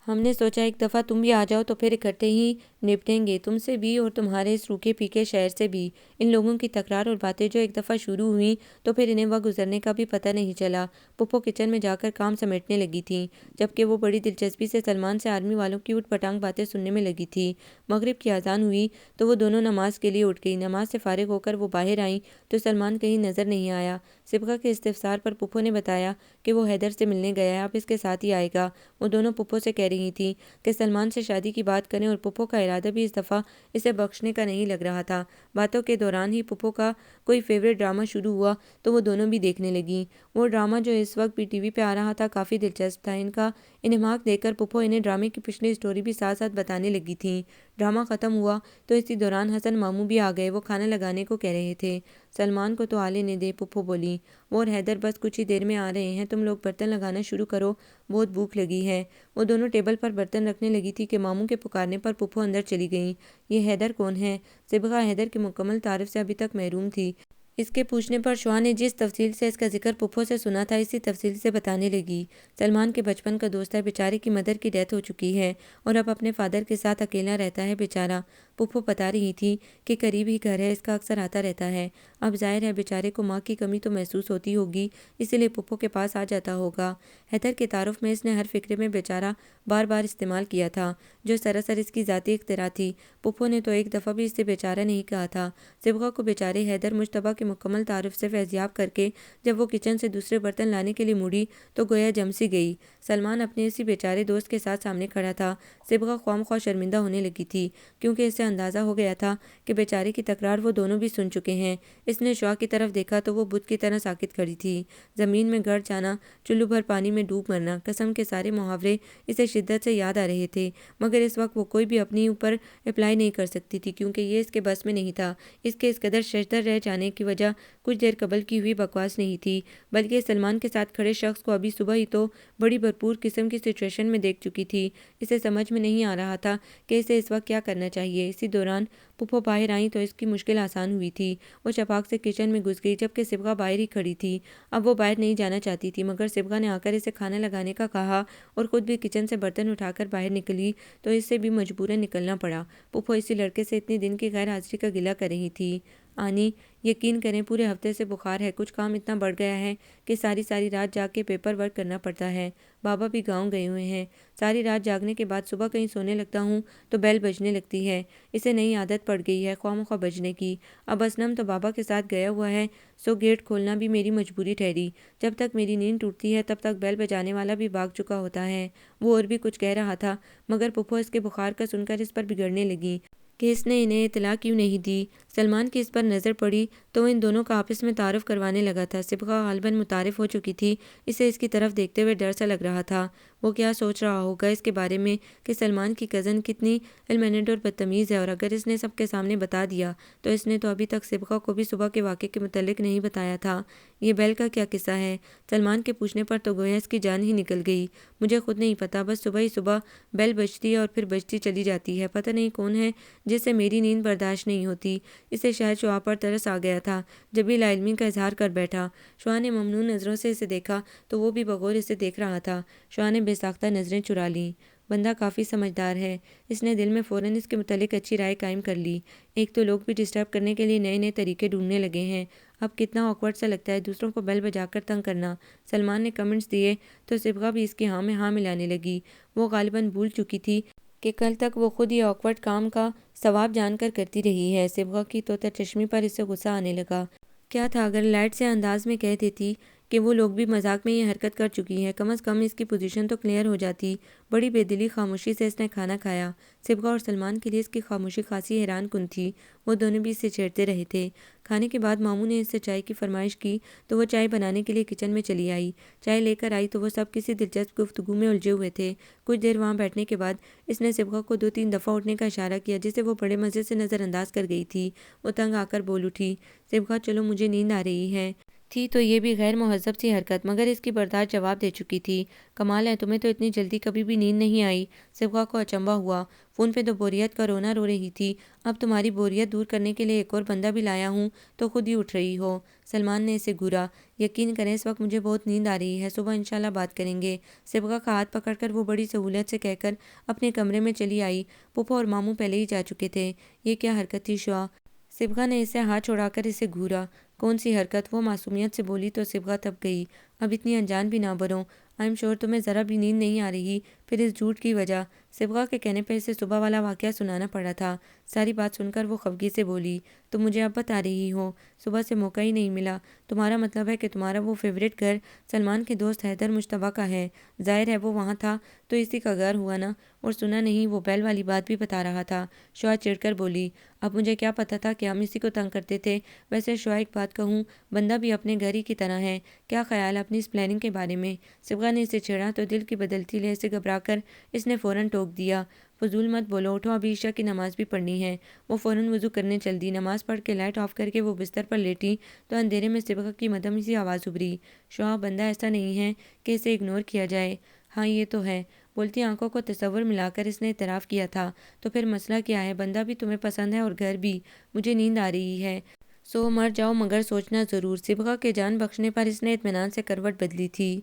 ہم نے سوچا ایک دفعہ تم بھی آ جاؤ تو پھر اکٹھے ہی نپٹیں گے، تم سے بھی اور تمہارے اس روکھے پھیکے شہر سے بھی۔ ان لوگوں کی تکرار اور باتیں جو ایک دفعہ شروع ہوئیں تو پھر انہیں وقت گزرنے کا بھی پتہ نہیں چلا۔ پھپھو کچن میں جا کر کام سمیٹنے لگی تھیں، جبکہ وہ بڑی دلچسپی سے سلمان سے آرمی والوں کی اوٹ پٹانگ باتیں سننے میں لگی تھی۔ مغرب کی اذان ہوئی تو وہ دونوں نماز کے لیے اٹھ گئیں۔ نماز سے فارغ ہو کر وہ باہر آئیں تو سلمان کہیں نظر نہیں آیا۔ صبغہ کے استفسار پر پھپھو نے بتایا کہ وہ حیدر سے ملنے گیا ہے، اب اس کے ساتھ ہی آئے گا۔ وہ دونوں پھپھو سے کہہ رہی تھیں کہ سلمان سے شادی کی بات کریں، اور پھپھو کا ارادہ بھی اس دفعہ اسے بخشنے کا نہیں لگ رہا تھا۔ باتوں کے دوران ہی پھپھو کا کوئی فیوریٹ ڈرامہ شروع ہوا تو وہ دونوں بھی دیکھنے لگیں۔ وہ ڈرامہ جو اس وقت بھی ٹی وی پہ آ رہا تھا کافی دلچسپ تھا۔ ان کا انہماک دیکھ کر پھپھو انہیں ڈرامے کی پچھلی اسٹوری بھی ساتھ ساتھ بتانے لگی تھیں۔ ڈرامہ ختم ہوا تو اسی دوران حسن ماموں بھی آ گئے۔ وہ کھانا لگانے کو کہہ رہے تھے۔ سلمان کو تو آ لینے دے، پھپھو بولی۔ وہ اور حیدر بس کچھ ہی دیر میں آ رہے ہیں، تم لوگ برتن لگانا شروع کرو، بہت بھوک لگی ہے۔ وہ دونوں ٹیبل پر برتن رکھنے لگی تھی کہ ماموں کے پکارنے پر پھپھو اندر چلی گئیں۔ یہ حیدر کون ہے؟ صبغہ حیدر کی مکمل تعارف سے ابھی تک محروم تھی۔ اس کے پوچھنے پر شعاع نے جس تفصیل سے اس کا ذکر پھپھو سے سنا تھا اسی تفصیل سے بتانے لگی۔ سلمان کے بچپن کا دوست ہے، بیچارے کی مدر کی ڈیتھ ہو چکی ہے اور اب اپنے فادر کے ساتھ اکیلا رہتا ہے بیچارہ۔ پھپھو بتا رہی تھی کہ قریب ہی گھر ہے، اس کا اکثر آتا رہتا ہے۔ اب ظاہر ہے بیچارے کو ماں کی کمی تو محسوس ہوتی ہوگی، اسی لیے پھپھو کے پاس آ جاتا ہوگا۔ حیدر کے تعارف میں اس نے ہر فقرے میں بیچارہ بار بار استعمال کیا تھا، جو سراسر اس کی ذاتی اختراع تھی۔ پھپھو نے تو ایک دفعہ بھی اس سے بیچارہ نہیں کہا تھا۔ صبغہ کو بیچارے حیدر مجتبیٰ کے مکمل تعارف سے فیضیاب کر کے جب وہ کچن سے دوسرے برتن لانے کے لیے مڑی تو گویا جم سی گئی۔ سلمان اپنے اسی بیچارے دوست کے ساتھ سامنے کھڑا تھا۔ صبغہ خواہ مخواہ شرمندہ ہونے لگی تھی، کیونکہ اسے اندازہ ہو گیا تھا کہ بیچارے کی تکرار وہ دونوں بھی سن چکے ہیں۔ اس نے شعاع کی طرف دیکھا تو وہ بت کی طرح ساکت کھڑی تھی۔ زمین میں گڑ جانا، چلو بھر پانی میں ڈوب مرنا قسم کے سارے محاورے اسے شدت سے یاد آ رہے تھے، مگر اس وقت وہ کوئی بھی اپنی اوپر اپلائی نہیں کر سکتی تھی، کیونکہ یہ اس کے بس میں نہیں تھا۔ اس کے اس قدر ششدر رہ جانے کی وجہ کچھ دیر قبل کی ہوئی بکواس نہیں تھی، بلکہ سلمان کے ساتھ کھڑے شخص کو ابھی صبح ہی تو بڑی بھرپور قسم کی سچویشن میں دیکھ چکی تھی۔ اسے سمجھ میں نہیں آ رہا تھا کہ اسے اس وقت کیا کرنا چاہیے۔ اسی دوران پھپھو باہر آئیں تو اس کی مشکل آسان ہوئی تھی۔ وہ چپاک سے کچن میں گھس گئی، جبکہ صبغہ باہر ہی کھڑی تھی۔ اب وہ باہر نہیں جانا چاہتی تھی، مگر صبغہ نے آ کر اسے کھانا لگانے کا کہا اور خود بھی کچن سے برتن اٹھا کر باہر نکلی تو اس سے بھی مجبوراً نکلنا پڑا۔ پھپھو اسی لڑکے سے اتنے دن کی غیر حاضری کا گلہ کر رہی تھی۔ آنی، یقین کریں پورے ہفتے سے بخار ہے، کچھ کام اتنا بڑھ گیا ہے کہ ساری رات جاگ کے پیپر ورک کرنا پڑتا ہے۔ بابا بھی گاؤں گئے ہوئے ہیں۔ ساری رات جاگنے کے بعد صبح کہیں سونے لگتا ہوں تو بیل بجنے لگتی ہے۔ اسے نئی عادت پڑ گئی ہے خواہ مخواہ بجنے کی۔ اب اسنم تو بابا کے ساتھ گیا ہوا ہے، سو گیٹ کھولنا بھی میری مجبوری ٹھہری۔ جب تک میری نیند ٹوٹتی ہے تب تک بیل بجانے والا بھی بھاگ چکا ہوتا ہے۔ وہ اور بھی کچھ کہہ رہا تھا، مگر پھپھو اس کے بخار کا سن کر اس پر بگڑنے لگی کہ اس نے انہیں اطلاع کیوں نہیں دی۔ سلمان کی اس پر نظر پڑی تو وہ ان دونوں کا آپس میں تعارف کروانے لگا تھا۔ صبغہ غالباً متعارف ہو چکی تھی، اسے اس کی طرف دیکھتے ہوئے ڈر سا لگ رہا تھا۔ وہ کیا سوچ رہا ہوگا اس کے بارے میں کہ سلمان کی کزن کتنی المینڈ اور بدتمیز ہے، اور اگر اس نے سب کے سامنے بتا دیا تو اس نے تو ابھی تک صبغہ کو بھی صبح کے واقعے کے متعلق نہیں بتایا تھا۔ یہ بیل کا کیا قصہ ہے؟ سلمان کے پوچھنے پر تو گویا اس کی جان ہی نکل گئی۔ مجھے خود نہیں پتا، بس صبح ہی صبح بیل بجتی ہے اور پھر بجتی چلی جاتی ہے۔ پتہ نہیں کون ہے جس سے میری نیند برداشت نہیں ہوتی۔ اسے شاید شعاع پر ترس آ گیا تھا، جبھی لا علمی کا اظہار کر بیٹھا۔ شعاع نے ممنون نظروں سے اسے دیکھا تو وہ بھی بغور اسے دیکھ رہا تھا۔ شعاع نے بے ساختہ نظریں چرا لیں۔ بندہ کافی سمجھدار ہے، اس نے دل میں فوراً اس کے متعلق اچھی رائے قائم کر لی۔ ایک تو لوگ بھی ڈسٹرب کرنے کے لیے نئے طریقے ڈھونڈنے لگے ہیں۔ اب کتنا آکورڈ سا لگتا ہے دوسروں کو بیل بجا کر تنگ کرنا۔ سلمان نے کمنٹس دیے تو صبغہ بھی اس کی ہاں میں ہاں ملانے لگی۔ وہ غالباً بھول چکی تھی کہ کل تک وہ خود یہ آکورڈ کام کا ثواب جان کر کرتی رہی ہے۔ صبغہ کی طوطا چشمی پر اسے غصہ آنے لگا۔ کیا تھا اگر لائٹ سے انداز میں کہہ دیتی کہ وہ لوگ بھی مذاق میں یہ حرکت کر چکی ہیں، کم از کم اس کی پوزیشن تو کلیئر ہو جاتی۔ بڑی بے دلی خاموشی سے اس نے کھانا کھایا۔ صبغہ اور سلمان کے لیے اس کی خاموشی خاصی حیران کن تھی، وہ دونوں بھی اسے چھیڑتے رہے تھے۔ کھانے کے بعد ماموں نے اس سے چائے کی فرمائش کی تو وہ چائے بنانے کے لیے کچن میں چلی آئی۔ چائے لے کر آئی تو وہ سب کسی دلچسپ گفتگو میں الجھے ہوئے تھے۔ کچھ دیر وہاں بیٹھنے کے بعد اس نے صبغہ کو 2-3 دفعہ اٹھنے کا اشارہ کیا، جسے وہ بڑے مزے سے نظر انداز کر گئی تھی۔ وہ تنگ آ کر بول اٹھی، صبغہ چلو مجھے نیند آ رہی ہے۔ تھی تو یہ بھی غیر مہذب سی حرکت، مگر اس کی برداشت جواب دے چکی تھی۔ کمال ہے، تمہیں تو اتنی جلدی کبھی بھی نیند نہیں آئی؟ صبغہ کو اچنبھا ہوا۔ فون پہ تو بوریت کا رونا رو رہی تھی، اب تمہاری بوریت دور کرنے کے لیے ایک اور بندہ بھی لایا ہوں تو خود ہی اٹھ رہی ہو۔ سلمان نے اسے گھورا۔ یقین کریں اس وقت مجھے بہت نیند آ رہی ہے، صبح انشاءاللہ بات کریں گے۔ صبغہ کا ہاتھ پکڑ کر وہ بڑی سہولت سے کہہ کر اپنے کمرے میں چلی آئی۔ پھپھو اور ماموں پہلے ہی جا چکے تھے۔ یہ کیا حرکت تھی شعا؟ صبغہ نے اسے ہاتھ چھڑا کر اسے گھورا۔ کون سی حرکت؟ وہ معصومیت سے بولی تو صبغہ تب گئی۔ اب اتنی انجان بھی نہ بنو، آئی ایم شور تمہیں ذرا بھی نیند نہیں آ رہی، پھر اس جھوٹ کی وجہ۔ صبغہ کے کہنے پہ اسے صبح والا واقعہ سنانا پڑا تھا۔ ساری بات سن کر وہ خفگی سے بولی، تم مجھے اب بتا رہی ہو؟ صبح سے موقع ہی نہیں ملا۔ تمہارا مطلب ہے کہ تمہارا وہ فیورٹ گھر سلمان کے دوست حیدر مجتبیٰ کا ہے؟ ظاہر ہے وہ وہاں تھا تو اسی کا گھر ہوا نا، اور سنا نہیں وہ بیل والی بات بھی بتا رہا تھا۔ شعا چڑھ کر بولی، اب مجھے کیا پتا تھا کہ ہم اسی کو تنگ کرتے تھے؟ ویسے شعا ایک بات کہوں، بندہ بھی اپنے گھر ہی کی طرح ہے۔ کیا خیال ہے اپنی اس پلاننگ کے بارے میں؟ صبغہ نے اسے چھیڑا تو دل کی بدلتی لہر سے گھبرا کر اس نے فوراً ٹوک دیا، فضول مت بولو، اٹھو ابھی عشاء کی نماز بھی پڑھنی ہے۔ وہ فوراً وضو کرنے چل دی۔ نماز پڑھ کے لائٹ آف کر کے وہ بستر پر لیٹی تو اندھیرے میں صبغہ کی مدھم سی آواز ابھری، شعا بندہ ایسا نہیں ہے کہ اسے اگنور کیا جائے۔ ہاں یہ تو ہے، بولتی آنکھوں کو تصور ملا کر اس نے اعتراف کیا تھا۔ تو پھر مسئلہ کیا ہے؟ بندہ بھی تمہیں پسند ہے اور گھر بھی۔ مجھے نیند آ رہی ہے، سو مر جاؤ مگر سوچنا ضرور۔ صبغہ کے جان بخشنے پر اس نے اطمینان سے کروٹ بدلی تھی۔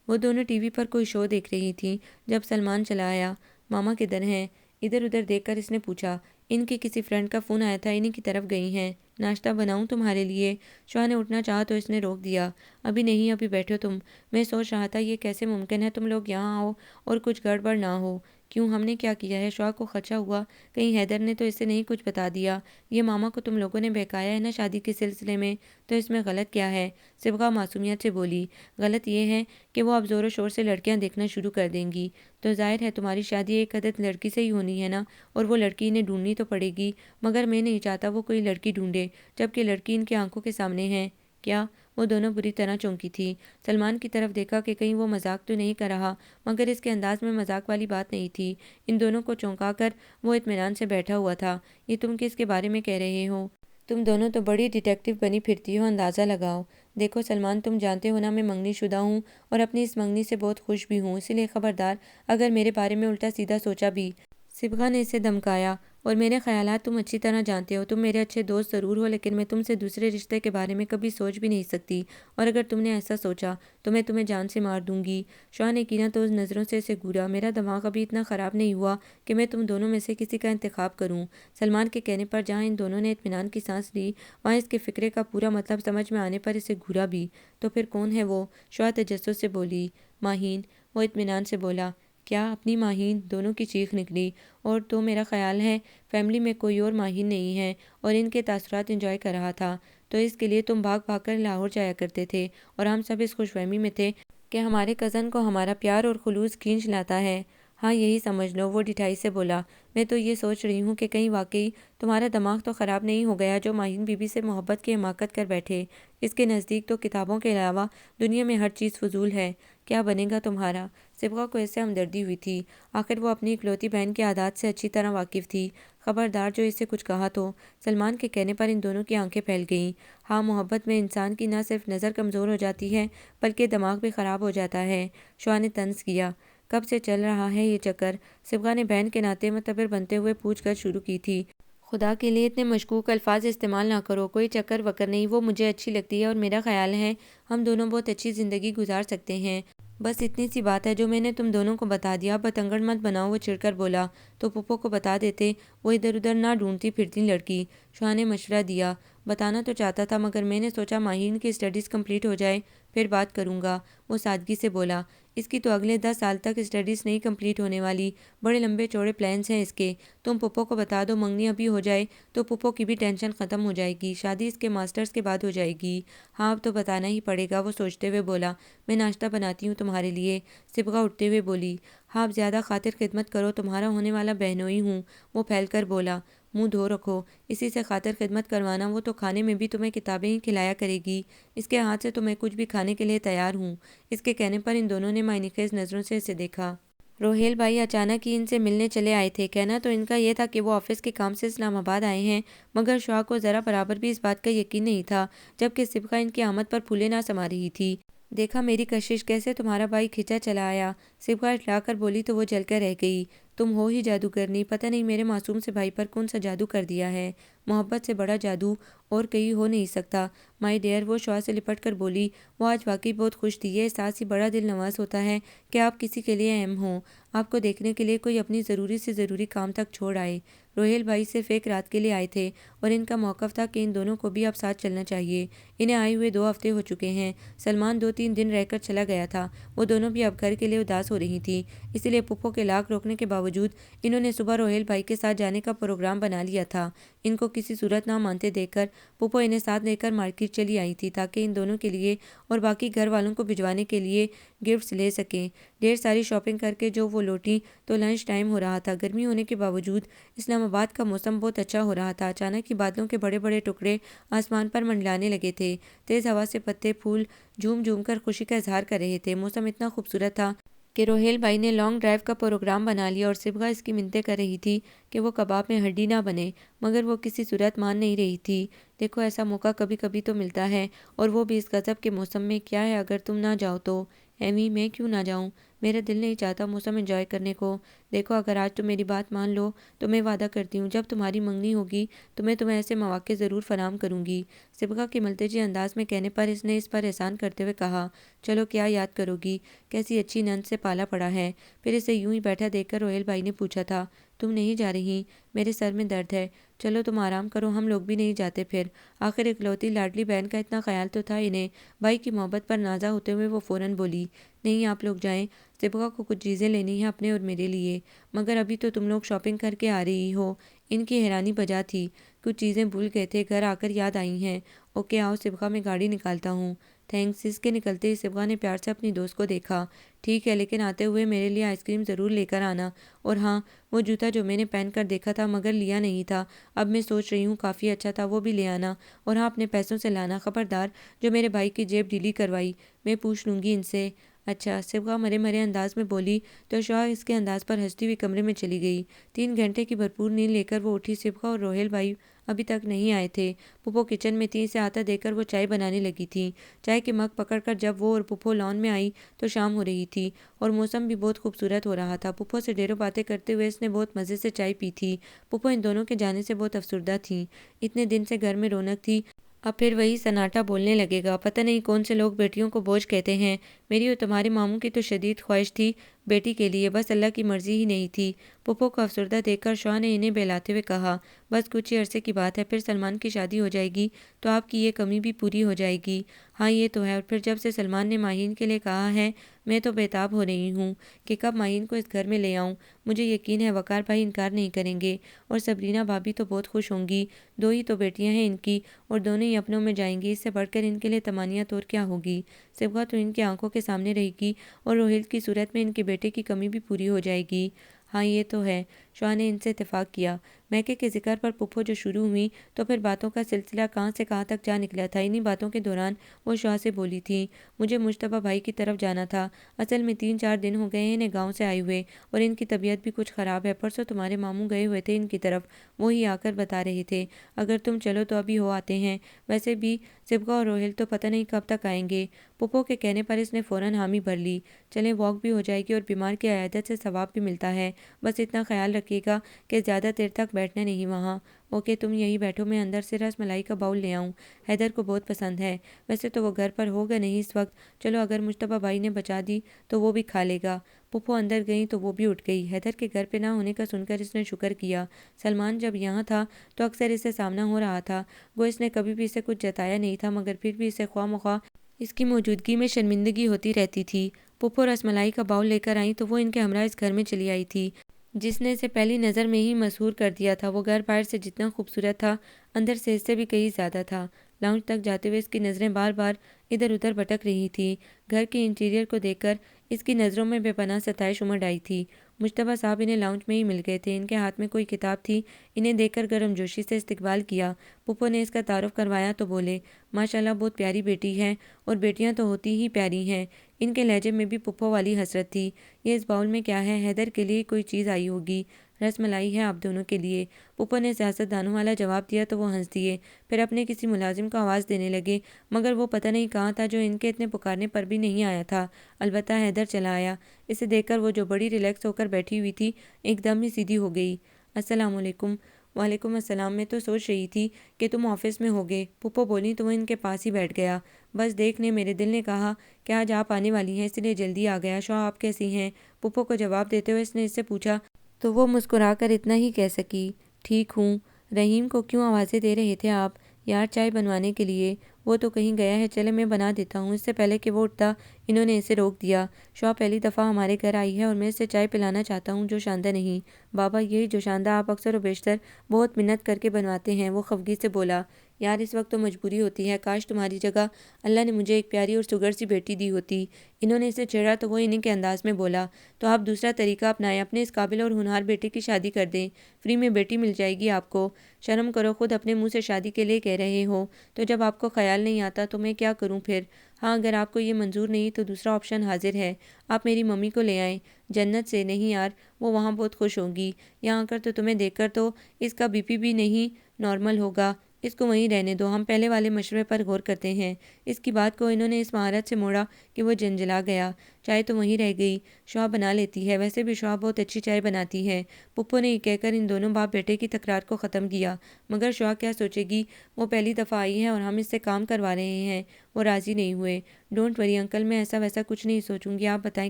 وہ دونوں ٹی وی پر کوئی شو دیکھ رہی تھیں جب سلمان چلا آیا۔ ماما کدھر ہیں؟ ادھر ادھر دیکھ کر اس نے پوچھا۔ ان کی کسی فرینڈ کا فون آیا تھا، انہی کی طرف گئی ہیں۔ ناشتہ بناؤں تمہارے لیے؟ شعا نے اٹھنا چاہا تو اس نے روک دیا۔ ابھی نہیں، ابھی بیٹھو تم، میں سوچ رہا تھا یہ کیسے ممکن ہے تم لوگ یہاں آؤ اور کچھ گڑبڑ نہ ہو۔ کیوں، ہم نے کیا کیا ہے؟ شعا کو خدشہ ہوا کہیں حیدر نے تو اسے نہیں کچھ بتا دیا۔ یہ ماما کو تم لوگوں نے بہکایا ہے نا شادی کے سلسلے میں، تو اس میں غلط کیا ہے؟ صبغہ معصومیت سے بولی، غلط یہ ہے کہ وہ اب زور و شور سے لڑکیاں دیکھنا شروع کر دیں گی، تو ظاہر ہے تمہاری شادی ایک عدد لڑکی سے ہی ہونی ہے نا، اور وہ لڑکی انہیں ڈھونڈنی تو پڑے گی، مگر میں نہیں چاہتا وہ کوئی لڑکی ڈھونڈے جبکہ لڑکی ان کی آنکھوں کے سامنے ہے۔ کیا؟ وہ دونوں بری طرح چونکی تھی۔ سلمان کی طرف دیکھا کہ کہیں وہ مذاق تو نہیں کر رہا، مگر اس کے انداز میں مذاق والی بات نہیں تھی۔ ان دونوں کو چونکا کر وہ اطمینان سے بیٹھا ہوا تھا۔ یہ تم کس کے بارے میں کہہ رہے ہو؟ تم دونوں تو بڑی ڈیٹیکٹیو بنی پھرتی ہو، اندازہ لگاؤ۔ دیکھو سلمان، تم جانتے ہو نا میں منگنی شدہ ہوں اور اپنی اس منگنی سے بہت خوش بھی ہوں، اسی لیے خبردار اگر میرے بارے میں الٹا سیدھا سوچا بھی۔ صبغہ نے اسے دھمکایا، اور میرے خیالات تم اچھی طرح جانتے ہو، تم میرے اچھے دوست ضرور ہو لیکن میں تم سے دوسرے رشتے کے بارے میں کبھی سوچ بھی نہیں سکتی، اور اگر تم نے ایسا سوچا تو میں تمہیں جان سے مار دوں گی۔ شعا نے کینہ توز نظروں سے اسے گھورا، میرا دماغ ابھی اتنا خراب نہیں ہوا کہ میں تم دونوں میں سے کسی کا انتخاب کروں۔ سلمان کے کہنے پر جہاں ان دونوں نے اطمینان کی سانس لی، وہاں اس کے فکرے کا پورا مطلب سمجھ میں آنے پر اسے گھورا بھی۔ تو پھر کون ہے وہ؟ شعا تجسس سے بولی، ماہین۔ وہ اطمینان سے بولا، کیا اپنی ماہین؟ دونوں کی چیخ نکلی۔ اور تو میرا خیال ہے فیملی میں کوئی اور ماہین نہیں ہے، اور ان کے تاثرات انجوائے کر رہا تھا، تو اس کے لیے تم بھاگ بھاگ کر لاہور جایا کرتے تھے، اور ہم سب اس خوش فہمی میں تھے کہ ہمارے کزن کو ہمارا پیار اور خلوص کھینچ لاتا ہے۔ ہاں یہی سمجھ لو، وہ ڈٹھائی سے بولا۔ میں تو یہ سوچ رہی ہوں کہ کہیں واقعی تمہارا دماغ تو خراب نہیں ہو گیا جو ماہین بی بی سے محبت کی حماقت کر بیٹھے۔ اس کے نزدیک تو کتابوں کے علاوہ دنیا میں ہر چیز فضول ہے۔ کیا بنے گا تمہارا؟ صبغہ کو اس سے ہمدردی ہوئی تھی، آخر وہ اپنی اکلوتی بہن کے عادات سے اچھی طرح واقف تھی۔ خبردار جو اسے کچھ کہا تو۔ سلمان کے کہنے پر ان دونوں کی آنکھیں پھیل گئیں۔ ہاں، محبت میں انسان کی نہ صرف نظر کمزور ہو جاتی ہے بلکہ دماغ بھی خراب ہو جاتا ہے۔ شعا نے طنز کیا، کب سے چل رہا ہے یہ چکر؟ صبغہ نے بہن کے ناطے معتبر بنتے ہوئے پوچھ گچھ شروع کی تھی۔ خدا کے لیے اتنے مشکوک الفاظ استعمال نہ کرو، کوئی چکر وکر نہیں، وہ مجھے اچھی لگتی ہے اور میرا خیال ہے ہم دونوں بہت اچھی زندگی گزار سکتے ہیں، بس اتنی سی بات ہے جو میں نے تم دونوں کو بتا دیا، بتنگڑ مت بناؤ۔ وہ چڑھ کر بولا، تو پھپھو کو بتا دیتے، وہ ادھر ادھر نہ ڈھونڈتی پھرتی لڑکی۔ شعا نے مشورہ دیا، بتانا تو چاہتا تھا مگر میں نے سوچا ماہین کی اسٹڈیز کمپلیٹ ہو جائے پھر بات کروں گا۔ وہ سادگی سے بولا، اس کی تو اگلے 10 سال تک اسٹڈیز نہیں کمپلیٹ ہونے والی، بڑے لمبے چوڑے پلانس ہیں اس کے۔ تم پھپھو کو بتا دو منگنی ابھی ہو جائے تو پھپھو کی بھی ٹینشن ختم ہو جائے گی، شادی اس کے ماسٹرز کے بعد ہو جائے گی۔ ہاں اب تو بتانا ہی پڑے گا۔ وہ سوچتے ہوئے بولا، میں ناشتہ بناتی ہوں تمہارے لیے۔ صبغہ اٹھتے ہوئے بولی، ہاں اب زیادہ خاطر خدمت کرو، تمہارا ہونے والا بہنوئی ہوں۔ وہ پھیل کر بولا، منہ دھو رکھو، اسی سے خاطر خدمت کروانا، وہ تو کھانے میں بھی تمہیں کتابیں ہی کھلایا کرے گی، اس کے ہاتھ سے تو میں کچھ بھی کھانے کے لیے تیار ہوں۔ اس کے کہنے پر ان دونوں نے معنی خیز نظروں سے اسے دیکھا۔ روہیل بھائی اچانک ہی ان سے ملنے چلے آئے تھے۔ کہنا تو ان کا یہ تھا کہ وہ آفس کے کام سے اسلام آباد آئے ہیں، مگر شعاع کو ذرا برابر بھی اس بات کا یقین نہیں تھا، جبکہ صبغہ ان کی آمد پر پھولے نہ سما رہی تھی۔ دیکھا میری کشش کیسے تمہارا بھائی کھنچا چلا آیا، صبغہ اٹھلا کر بولی تو وہ جل کر رہ گئی۔ تم ہو ہی جادوگرنی، پتہ نہیں میرے معصوم سے بھائی پر کون سا جادو کر دیا ہے۔ محبت سے بڑا جادو اور کہیں ہو نہیں سکتا مائی ڈیئر، وہ شعاع سے لپٹ کر بولی۔ وہ آج واقعی بہت خوش تھی۔ یہ احساس ہی بڑا دل نواز ہوتا ہے کہ آپ کسی کے لیے اہم ہوں، آپ کو دیکھنے کے لیے کوئی اپنی ضروری سے ضروری کام تک چھوڑ آئے۔ روہیل بھائی صرف ایک رات کے لیے آئے تھے اور ان کا موقف تھا کہ ان دونوں کو بھی اب ساتھ چلنا چاہیے۔ انہیں آئے ہوئے 2 ہفتے ہو چکے ہیں۔ سلمان 2-3 دن رہ کر چلا گیا تھا۔ وہ دونوں بھی اب گھر کے لیے اداس ہو رہی تھیں، اس لیے پھپھو کے لاکھ روکنے کے باوجود انہوں نے صبح روہیل بھائی کے ساتھ جانے کا پروگرام بنا لیا تھا۔ ان کو کسی صورت نہ مانتے دیکھ کر پھپھو انہیں ساتھ لے کر مارکیٹ چلی آئی تھی تاکہ ان دونوں کے لیے اور باقی گھر والوں کو بھجوانے کے لیے گفٹس لے سکیں۔ ڈھیر ساری شاپنگ کر کے جو وہ لوٹیں تو لنچ ٹائم ہو رہا تھا۔ گرمی ہونے کے باوجود اسلام آباد کا موسم بہت اچھا ہو رہا تھا۔ اچانک ہی بادلوں کے بڑے بڑے ٹکڑے آسمان پر منڈلانے لگے تھے۔ تیز ہوا سے پتے پھول جھوم جھوم کر خوشی کا اظہار کر رہے تھے۔ موسم اتنا خوبصورت تھا کہ روہیل بھائی نے لانگ ڈرائیو کا پروگرام بنا لیا اور صبغہ اس کی منتیں کر رہی تھی کہ وہ کباب میں ہڈی نہ بنے، مگر وہ کسی صورت مان نہیں رہی تھی۔ دیکھو ایسا موقع کبھی کبھی تو ملتا ہے، اور وہ بھی اس غضب کے موسم میں۔ کیا ہے اگر تم نہ جاؤ تو؟ ایمی میں کیوں نہ جاؤں؟ میرا دل نہیں چاہتا موسم انجوائے کرنے کو۔ دیکھو اگر آج تم میری بات مان لو تو میں وعدہ کرتی ہوں جب تمہاری منگنی ہوگی تو میں تمہیں ایسے مواقع ضرور فراہم کروں گی۔ صبغہ کے ملتجی انداز میں کہنے پر اس نے اس پر احسان کرتے ہوئے کہا، چلو کیا یاد کرو گی، کیسی اچھی نند سے پالا پڑا ہے۔ پھر اسے یوں ہی بیٹھا دیکھ کر روہیل بھائی نے پوچھا تھا، تم نہیں جا رہی؟ میرے سر میں درد ہے، چلو تم آرام کرو، ہم لوگ بھی نہیں جاتے پھر۔ آخر اکلوتی لاڈلی بہن کا اتنا خیال تو تھا انہیں۔ بھائی کی محبت پر نازا ہوتے ہوئے وہ فوراً بولی، نہیں آپ لوگ جائیں، صبغہ کو کچھ چیزیں لینی ہیں اپنے اور میرے لیے۔ مگر ابھی تو تم لوگ شاپنگ کر کے آ رہی ہو۔ ان کی حیرانی بجا تھی، کچھ چیزیں بھول گئے تھے، گھر آ کر یاد آئی ہیں۔ اوکے آؤ صبغہ میں گاڑی نکالتا ہوں۔ تھینکس۔ اس کے نکلتے ہی صبغہ نے پیار سے اپنی دوست کو دیکھا۔ ٹھیک ہے لیکن آتے ہوئے میرے لیے آئس کریم ضرور لے کر آنا، اور ہاں وہ جوتا جو میں نے پہن کر دیکھا تھا مگر لیا نہیں تھا، اب میں سوچ رہی ہوں کافی اچھا تھا، وہ بھی لے آنا، اور ہاں اپنے پیسوں سے لانا، خبردار جو میرے بھائی کی جیب ڈھیلی کروائی میں پوچھ لوں گی ان سے۔ اچھا، صبغہ مرے مرے انداز میں بولی تو شعاع اس کے انداز پر ہنستی ہوئی کمرے میں چلی گئی۔ 3 گھنٹے کی بھرپور نیند لے کر وہ اٹھی۔ صبغہ اور روہیل بھائی ابھی تک نہیں آئے تھے۔ پھپھو کچن میں تھی، اسے آتا دیکھ کر وہ چائے بنانے لگی تھی۔ چائے کے مگ پکڑ کر جب وہ اور پھپھو لان میں آئی تو شام ہو رہی تھی اور موسم بھی بہت خوبصورت ہو رہا تھا۔ پھپھو سے ڈھیروں باتیں کرتے ہوئے اس نے بہت مزے سے چائے پی تھی۔ پھپھو ان دونوں کے جانے سے بہت افسردہ تھیں، اتنے دن سے گھر میں رونق تھی، اب پھر وہی سناٹا بولنے لگے گا۔ پتہ نہیں کون سے لوگ بیٹیوں کو بوجھ کہتے ہیں، میری اور تمہارے ماموں کی تو شدید خواہش تھی بیٹی کے لیے، بس اللہ کی مرضی ہی نہیں تھی۔ پھپھو کو افسردہ دیکھ کر شعاع نے انہیں بہلاتے ہوئے کہا، بس کچھ ہی عرصے کی بات ہے، پھر سلمان کی شادی ہو جائے گی تو آپ کی یہ کمی بھی پوری ہو جائے گی۔ ہاں یہ تو ہے، اور پھر جب سے سلمان نے ماہین کے لیے کہا ہے میں تو بےتاب ہو رہی ہوں کہ کب ماہین کو اس گھر میں لے آؤں۔ مجھے یقین ہے وقار بھائی انکار نہیں کریں گے، اور سبرینا بھابھی تو بہت خوش ہوں گی، 2 ہی تو بیٹیاں ہیں ان کی اور دونوں ہی اپنوں میں جائیں گی، اس سے بڑھ کر ان کے لیے تمانیت اور کیا ہوگی۔ صبغہ تو ان کی آنکھوں کے سامنے رہے گی اور روہیل کی صورت میں ان کے بیٹے کی کمی بھی پوری ہو جائے گی۔ ہاں یہ تو ہے، شعاع نے ان سے اتفاق کیا۔ میکے کے ذکر پر پھپھو جو شروع ہوئی تو پھر باتوں کا سلسلہ کہاں سے کہاں تک جا نکلا تھا۔ انہی باتوں کے دوران وہ شعاع سے بولی تھی، مجھے مجتبیٰ بھائی کی طرف جانا تھا، اصل میں 3-4 دن ہو گئے ہیں انہیں گاؤں سے آئے ہوئے، اور ان کی طبیعت بھی کچھ خراب ہے۔ پرسوں تمہارے ماموں گئے ہوئے تھے ان کی طرف، وہی آ کر بتا رہے تھے، اگر تم چلو تو ابھی ہو آتے ہیں، ویسے بھی صبغہ اور روہیل تو پتہ نہیں کب تک آئیں گے۔ پھپھو کے کہنے پر اس نے فوراً حامی بھر لی، چلیں واک بھی ہو جائے گی اور بیمار کی عیادت سے ثواب بھی ملتا ہے، بس اتنا خیال رکھیے گا کہ زیادہ دیر تک بیٹھنا نہیں وہاں۔ اوکے تم یہی بیٹھو، میں اندر سے رس ملائی کا باؤل لے آؤں، حیدر کو بہت پسند ہے، ویسے تو وہ گھر پر ہوگا نہیں اس وقت، چلو اگر مجتبیٰ بھائی نے بچا دی تو وہ بھی کھا لے گا۔ پھپھو اندر گئیں تو وہ بھی اٹھ گئی۔ حیدر کے گھر پہ نہ ہونے کا سن کر اس نے شکر کیا۔ سلمان جب یہاں تھا تو اکثر اس سے سامنا ہو رہا تھا، گو اس نے کبھی بھی اسے کچھ جتایا نہیں تھا، مگر پھر بھی اسے خواہ مخواہ اس کی موجودگی میں شرمندگی ہوتی رہتی تھی۔ پھپھو رس ملائی کا باؤل لے کر آئیں تو وہ ان کے ہمراہ اس گھر میں چلی آئی تھی جس نے اسے پہلی نظر میں ہی مسحور کر دیا تھا۔ وہ گھر باہر سے جتنا خوبصورت تھا اندر سے اس سے بھی کہیں زیادہ تھا۔ لاؤنج تک جاتے ہوئے اس کی نظریں بار بار ادھر ادھر بھٹک رہی تھیں۔ گھر کے انٹیریئر کو دیکھ کر اس کی نظروں میں بے پناہ ستائش امڑ آئی تھی۔ مجتبیٰ صاحب انہیں لاؤنج میں ہی مل گئے تھے۔ ان کے ہاتھ میں کوئی کتاب تھی۔ انہیں دیکھ کر گرم جوشی سے استقبال کیا۔ پھپھو نے اس کا تعارف کروایا تو بولے، ماشاءاللہ بہت پیاری بیٹی ہے، اور بیٹیاں تو ہوتی ہی پیاری ہیں۔ ان کے لہجے میں بھی پھپھو والی حسرت تھی۔ یہ اس باؤل میں کیا ہے؟ حیدر کے لیے کوئی چیز آئی ہوگی۔ رس ملائی ہے آپ دونوں کے لیے۔ پھپھو نے سیاست دانوں والا جواب دیا تو وہ ہنس دیے، پھر اپنے کسی ملازم کو آواز دینے لگے، مگر وہ پتہ نہیں کہاں تھا جو ان کے اتنے پکارنے پر بھی نہیں آیا تھا۔ البتہ حیدر چلا آیا۔ اسے دیکھ کر وہ جو بڑی ریلیکس ہو کر بیٹھی ہوئی تھی، ایک دم ہی سیدھی ہو گئی۔ السلام علیکم۔ وعلیکم السلام، میں تو سوچ رہی تھی کہ تم آفس میں ہوگے، پھپھو بولی تو وہ ان کے پاس ہی بیٹھ گیا۔ بس دیکھنے میرے دل نے کہا کہ آج آپ آنے والی ہیں، اس لیے جلدی آ گیا۔ شوہر آپ کیسی ہیں؟ پھپھو کو جواب دیتے ہوئے اس نے اس سے پوچھا تو وہ مسکرا کر اتنا ہی کہہ سکی، ٹھیک ہوں۔ رحیم کو کیوں آوازیں دے رہے تھے آپ؟ یار چائے بنوانے کے لیے، وہ تو کہیں گیا ہے، چلے میں بنا دیتا ہوں۔ اس سے پہلے کہ وہ اٹھتا انہوں نے اسے روک دیا۔ شوہر پہلی دفعہ ہمارے گھر آئی ہے اور میں اسے چائے پلانا چاہتا ہوں، جوشاندہ نہیں۔ بابا یہی جوشاندہ آپ اکثر و بیشتر بہت منت کر کے بنواتے ہیں، وہ خفگی سے بولا۔ یار اس وقت تو مجبوری ہوتی ہے، کاش تمہاری جگہ اللہ نے مجھے ایک پیاری اور سگر سی بیٹی دی ہوتی۔ انہوں نے اسے چھیڑا تو وہ انہیں کے انداز میں بولا، تو آپ دوسرا طریقہ اپنائیں، اپنے اس قابل اور ہونہار بیٹے کی شادی کر دیں، فری میں بیٹی مل جائے گی آپ کو۔ شرم کرو، خود اپنے منہ سے شادی کے لیے کہہ رہے ہو، تو جب آپ کو خیال نہیں آتا تو میں کیا کروں پھر؟ ہاں اگر آپ کو یہ منظور نہیں تو دوسرا آپشن حاضر ہے، آپ میری ممی کو لے آئیں جنت سے۔ نہیں یار، وہ وہاں بہت خوش ہوں گی، یہاں آ کر تو تمہیں دیکھ کر تو اس کا بی پی بھی نہیں نارمل ہوگا۔ اس کو وہیں رہنے دو، ہم پہلے والے مشورے پر غور کرتے ہیں۔ اس کی بات کو انہوں نے اس مہارت سے موڑا کہ وہ جنجلا گیا۔ چائے تو وہیں رہ گئی، شوہر بنا لیتی ہے، ویسے بھی شوہر بہت اچھی چائے بناتی ہے۔ پھپھو نے یہ کہہ کر ان دونوں باپ بیٹے کی تکرار کو ختم کیا۔ مگر شوہر کیا سوچے گی، وہ پہلی دفعہ آئی ہے اور ہم اس سے کام کروا رہے ہیں۔ وہ راضی نہیں ہوئے۔ ڈونٹ وری انکل، میں ایسا ویسا کچھ نہیں سوچوں گی، آپ بتائیں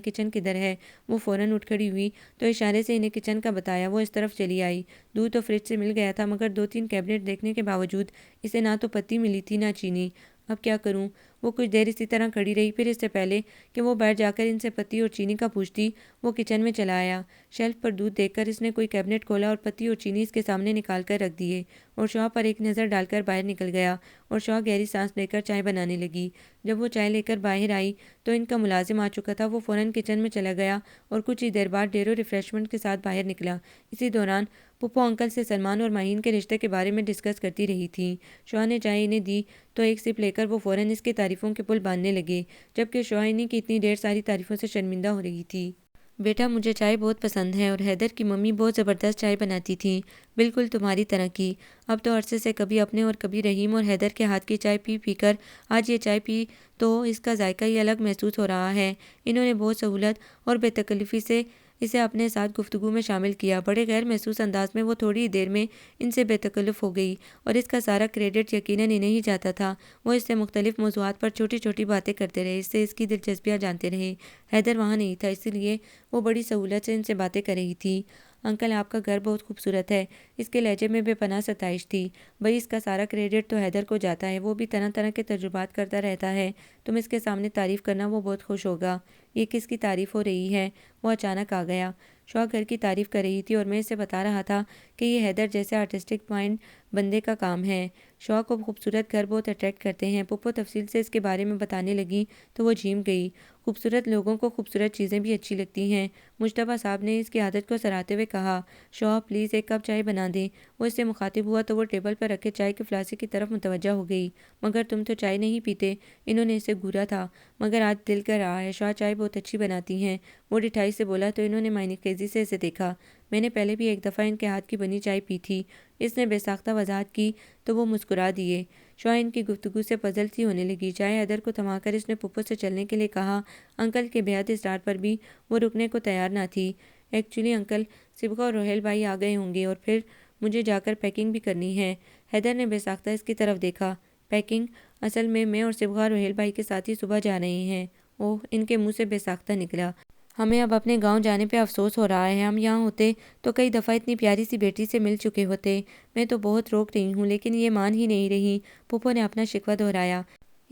کچن کدھر ہے؟ وہ فوراً اٹھ کھڑی ہوئی تو اشارے سے انہیں کچن کا بتایا۔ وہ اس طرف چلی آئی۔ دودھ تو فریج سے مل گیا تھا، مگر 2-3 کیبنٹ دیکھنے کے باوجود اسے نہ تو پتی ملی تھی نہ چینی۔ اب کیا کروں؟ وہ کچھ دیر اسی طرح کھڑی رہی، پھر اس سے پہلے کہ وہ بیٹھ جا کر ان سے پتی اور چینی کا پوچھتی، وہ کچن میں چلا آیا۔ شیلف پر دودھ دیکھ کر اس نے کوئی کیبنٹ کھولا اور پتی اور چینی اس کے سامنے نکال کر رکھ دیے، اور شوہر پر ایک نظر ڈال کر باہر نکل گیا، اور شوہر گہری سانس لے کر چائے بنانے لگی۔ جب وہ چائے لے کر باہر آئی تو ان کا ملازم آ چکا تھا۔ وہ فوراً کچن میں چلا گیا اور کچھ ہی دیر بعد ڈھیروں ریفریشمنٹ کے ساتھ باہر نکلا۔ اسی دوران پھپھو انکل سے سلمان اور ماہین کے رشتے کے بارے میں ڈسکس کرتی رہی تھیں۔ شوہر نے چائے انہیں دی تو ایک سپ لے کر وہ فوراً اس کی تعریفوں کے پل باندھنے لگے، جبکہ شوہر انہیں کی اتنی ڈھیر ساری تعریفوں سے شرمندہ ہو رہی تھی۔ بیٹا مجھے چائے بہت پسند ہے، اور حیدر کی ممی بہت زبردست چائے بناتی تھیں، بالکل تمہاری طرح کی۔ اب تو عرصے سے کبھی اپنے اور کبھی رحیم اور حیدر کے ہاتھ کی چائے پی پی کر آج یہ چائے پی تو اس کا ذائقہ ہی الگ محسوس ہو رہا ہے۔ انہوں نے بہت سہولت اور بے تکلفی سے اسے اپنے ساتھ گفتگو میں شامل کیا۔ بڑے غیر محسوس انداز میں وہ تھوڑی ہی دیر میں ان سے بے تکلف ہو گئی، اور اس کا سارا کریڈٹ یقیناً انہیں ہی جاتا تھا۔ وہ اس سے مختلف موضوعات پر چھوٹی چھوٹی باتیں کرتے رہے، اس سے اس کی دلچسپیاں جانتے رہے۔ حیدر وہاں نہیں تھا، اسی لیے وہ بڑی سہولت سے ان سے باتیں کر رہی تھی۔ انکل آپ کا گھر بہت خوبصورت ہے، اس کے لہجے میں بے پناہ ستائش تھی۔ بھئی اس کا سارا کریڈٹ تو حیدر کو جاتا ہے، وہ بھی طرح طرح کے تجربات کرتا رہتا ہے، تم اس کے سامنے تعریف کرنا، وہ بہت خوش ہوگا۔ یہ کس کی تعریف ہو رہی ہے؟ وہ اچانک آ گیا۔ شوہر گھر کی تعریف کر رہی تھی اور میں اسے بتا رہا تھا کہ یہ حیدر جیسے آرٹسٹک مائنڈ بندے کا کام ہے۔ شوہر کو خوبصورت گھر بہت اٹریکٹ کرتے ہیں۔ پھپھو تفصیل سے اس کے بارے میں بتانے لگی تو وہ جھیم گئی۔ خوبصورت لوگوں کو خوبصورت چیزیں بھی اچھی لگتی ہیں۔ مجتبیٰ صاحب نے اس کی عادت کو سراہتے ہوئے کہا، شوہر پلیز ایک کپ چائے بنا دیں۔ وہ اس سے مخاطب ہوا تو وہ ٹیبل پر رکھے چائے کے فلاسک کی طرف متوجہ ہو گئی۔ مگر تم تو چائے نہیں پیتے؟ انہوں نے اسے گھورا تھا، مگر آج دل کر رہا ہے، شوہر چائے بہت اچھی بناتی ہیں، وہ ڈٹھائی سے بولا تو انہوں نے معنی خیزی سے اسے دیکھا۔ میں نے پہلے بھی ایک دفعہ ان کے ہاتھ کی بنی چائے پی تھی، اس نے بے ساختہ وضاحت کی تو وہ مسکرا دیے۔ شوہر ان کی گفتگو سے پزل سی ہونے لگی۔ چائے حیدر کو تھما کر اس نے پھپھو سے چلنے کے لیے کہا۔ انکل کے بے حد اصرار پر بھی وہ رکنے کو تیار نہ تھی۔ ایکچولی انکل، صبغہ اور روحیل بھائی آ گئے ہوں گے اور پھر مجھے جا کر پیکنگ بھی کرنی ہے۔ حیدر نے بے ساختہ اس کی طرف دیکھا۔ پیکنگ؟ اصل میں اور صبغہ روحیل بھائی کے ساتھ ہی صبح جا رہے ہیں۔ اوہ، ان کے منہ سے بے ساختہ نکلا۔ ہمیں اب اپنے گاؤں جانے پہ افسوس ہو رہا ہے، ہم یہاں ہوتے تو کئی دفعہ اتنی پیاری سی بیٹی سے مل چکے ہوتے۔ میں تو بہت روک رہی ہوں لیکن یہ مان ہی نہیں رہی۔ پھپھو نے اپنا شکوہ دہرایا۔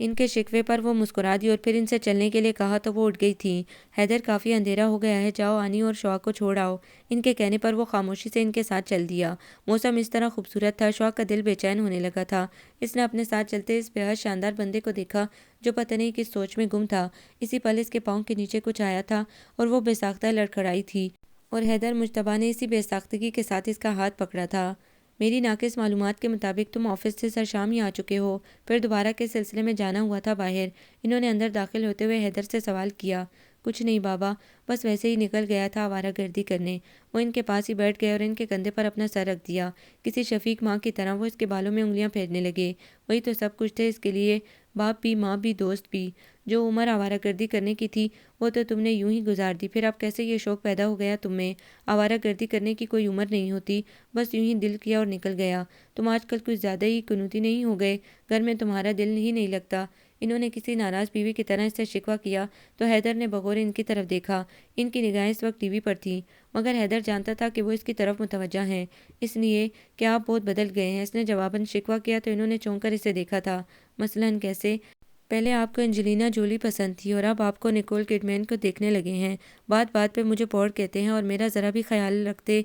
ان کے شکوے پر وہ مسکرا دی اور پھر ان سے چلنے کے لیے کہا تو وہ اٹھ گئی تھیں۔ حیدر کافی اندھیرا ہو گیا ہے، جاؤ آنی اور شوہر کو چھوڑ آؤ۔ ان کے کہنے پر وہ خاموشی سے ان کے ساتھ چل دیا۔ موسم اس طرح خوبصورت تھا، شوہر کا دل بے چین ہونے لگا تھا۔ اس نے اپنے ساتھ چلتے اس بے حد شاندار بندے کو دیکھا جو پتہ نہیں کس سوچ میں گم تھا۔ اسی پل اس کے پاؤں کے نیچے کچھ آیا تھا اور وہ بے ساختہ لڑکھڑائی تھی۔ اور حیدر مجتبیٰ نے اسی بے ساختگی کے ساتھ اس کا ہاتھ پکڑا تھا۔ میری ناقص معلومات کے مطابق تم آفس سے سر شام ہی آ چکے ہو، پھر دوبارہ کے سلسلے میں جانا ہوا تھا باہر؟ انہوں نے اندر داخل ہوتے ہوئے حیدر سے سوال کیا۔ کچھ نہیں بابا، بس ویسے ہی نکل گیا تھا آوارہ گردی کرنے۔ وہ ان کے پاس ہی بیٹھ گئے اور ان کے کندھے پر اپنا سر رکھ دیا۔ کسی شفیق ماں کی طرح وہ اس کے بالوں میں انگلیاں پھیرنے لگے۔ وہی تو سب کچھ تھے اس کے لیے، باپ بھی، ماں بھی، دوست بھی۔ جو عمر آوارہ گردی کرنے کی تھی وہ تو تم نے یوں ہی گزار دی، پھر اب کیسے یہ شوق پیدا ہو گیا تم میں؟ آوارہ گردی کرنے کی کوئی عمر نہیں ہوتی، بس یوں ہی دل کیا اور نکل گیا۔ تم آج کل کچھ زیادہ ہی کنوتی نہیں ہو گئے؟ گھر میں تمہارا دل ہی نہیں لگتا؟ انہوں نے کسی ناراض بیوی کی طرح اس سے شکوہ کیا تو حیدر نے بغور ان کی طرف دیکھا۔ ان کی نگاہیں اس وقت ٹی وی پر تھیں، مگر حیدر جانتا تھا کہ وہ اس کی طرف متوجہ ہیں، اس لیے کہ آپ بہت بدل گئے ہیں۔ اس نے جواباً شکوہ کیا تو انہوں نے چونک کر اسے دیکھا تھا۔ مثلاً کیسے؟ پہلے آپ کو انجلینا جولی پسند تھی اور اب آپ کو نکول کڈمین کو دیکھنے لگے ہیں۔ بات بات پہ مجھے پوڑ کہتے ہیں اور میرا ذرا بھی خیال رکھتے۔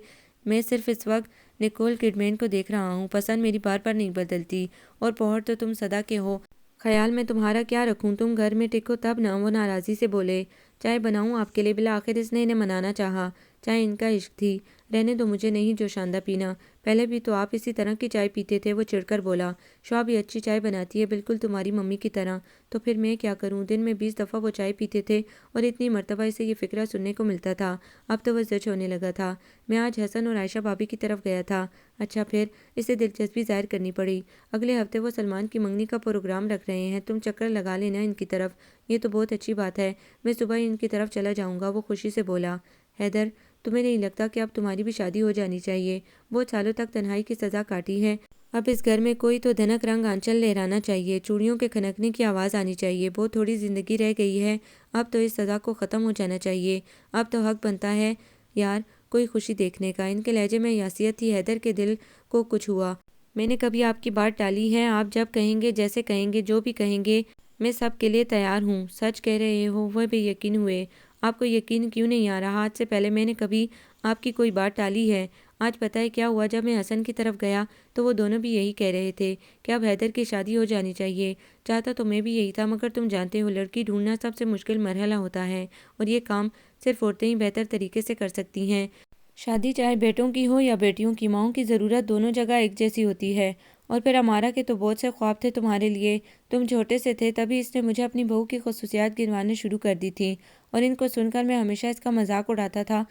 میں صرف اس وقت نکول کڈمین کو دیکھ رہا ہوں، پسند میری بار بار نہیں بدلتی۔ اور پوڑ تو تم سدا کے ہو، خیال میں تمہارا کیا رکھوں؟ تم گھر میں ٹکو تب نہ۔ وہ ناراضی سے بولے۔ چائے بناؤں آپ کے لیے؟ بالآخر اس نے انہیں منانا چاہا۔ چائے ان کا عشق تھی، رہنے دو، مجھے نہیں جوشاندہ پینا۔ پہلے بھی تو آپ اسی طرح کی چائے پیتے تھے۔ وہ چڑ کر بولا۔ شعا بھی اچھی چائے بناتی ہے، بالکل تمہاری ممی کی طرح۔ تو پھر میں کیا کروں؟ دن میں 20 دفعہ وہ چائے پیتے تھے اور اتنی مرتبہ اسے یہ فقرہ سننے کو ملتا تھا۔ اب تو وہ زچ ہونے لگا تھا۔ میں آج حسن اور عائشہ بھابی کی طرف گیا تھا۔ اچھا پھر؟ اسے دلچسپی ظاہر کرنی پڑی۔ اگلے ہفتے وہ سلمان کی منگنی کا پروگرام رکھ رہے ہیں، تم چکر لگا لینا ان کی طرف۔ یہ تو بہت اچھی بات ہے، میں صبح ہی ان کی طرف چلا جاؤں گا۔ وہ خوشی سے بولا۔ حیدر، تمہیں نہیں لگتا کہ اب تمہاری بھی شادی ہو جانی چاہیے؟ بہت سالوں تک تنہائی کی سزا کاٹی ہے، اب اس گھر میں کوئی تو دھنک رنگ آنچل لہرانا چاہیے، چوڑیوں کے کھنکنے کی آواز آنی چاہیے۔ بہت تھوڑی زندگی رہ گئی ہے، اب تو اس سزا کو ختم ہو جانا چاہیے۔ اب تو حق بنتا ہے یار کوئی خوشی دیکھنے کا۔ ان کے لہجے میں یاسیت تھی۔ حیدر کے دل کو کچھ ہوا۔ میں نے کبھی آپ کی بات ٹالی ہے؟ آپ جب کہیں گے، جیسے کہیں گے، جو بھی کہیں گے، میں سب کے لیے تیار ہوں۔ سچ کہہ رہے ہو؟ وہ بے یقین ہوئے۔ آپ کو یقین کیوں نہیں آ رہا؟ آج سے پہلے میں نے کبھی آپ کی کوئی بات ٹالی ہے؟ آج پتہ ہے کیا ہوا؟ جب میں حسن کی طرف گیا تو وہ دونوں بھی یہی کہہ رہے تھے کہ اب حیدر کی شادی ہو جانی چاہیے۔ چاہتا تو میں بھی یہی تھا، مگر تم جانتے ہو لڑکی ڈھونڈنا سب سے مشکل مرحلہ ہوتا ہے اور یہ کام صرف عورتیں ہی بہتر طریقے سے کر سکتی ہیں۔ شادی چاہے بیٹوں کی ہو یا بیٹیوں کی، ماؤں کی ضرورت دونوں جگہ ایک جیسی ہوتی ہے۔ اور پھر ہمارا کے تو بہت سے خواب تھے تمہارے لیے، تم چھوٹے سے تھے تبھی اس نے مجھے اپنی بہو کی خصوصیات گنوانے شروع کر دی تھیں، اور ان کو سن کر میں ہمیشہ اس کا مذاق اڑاتا تھا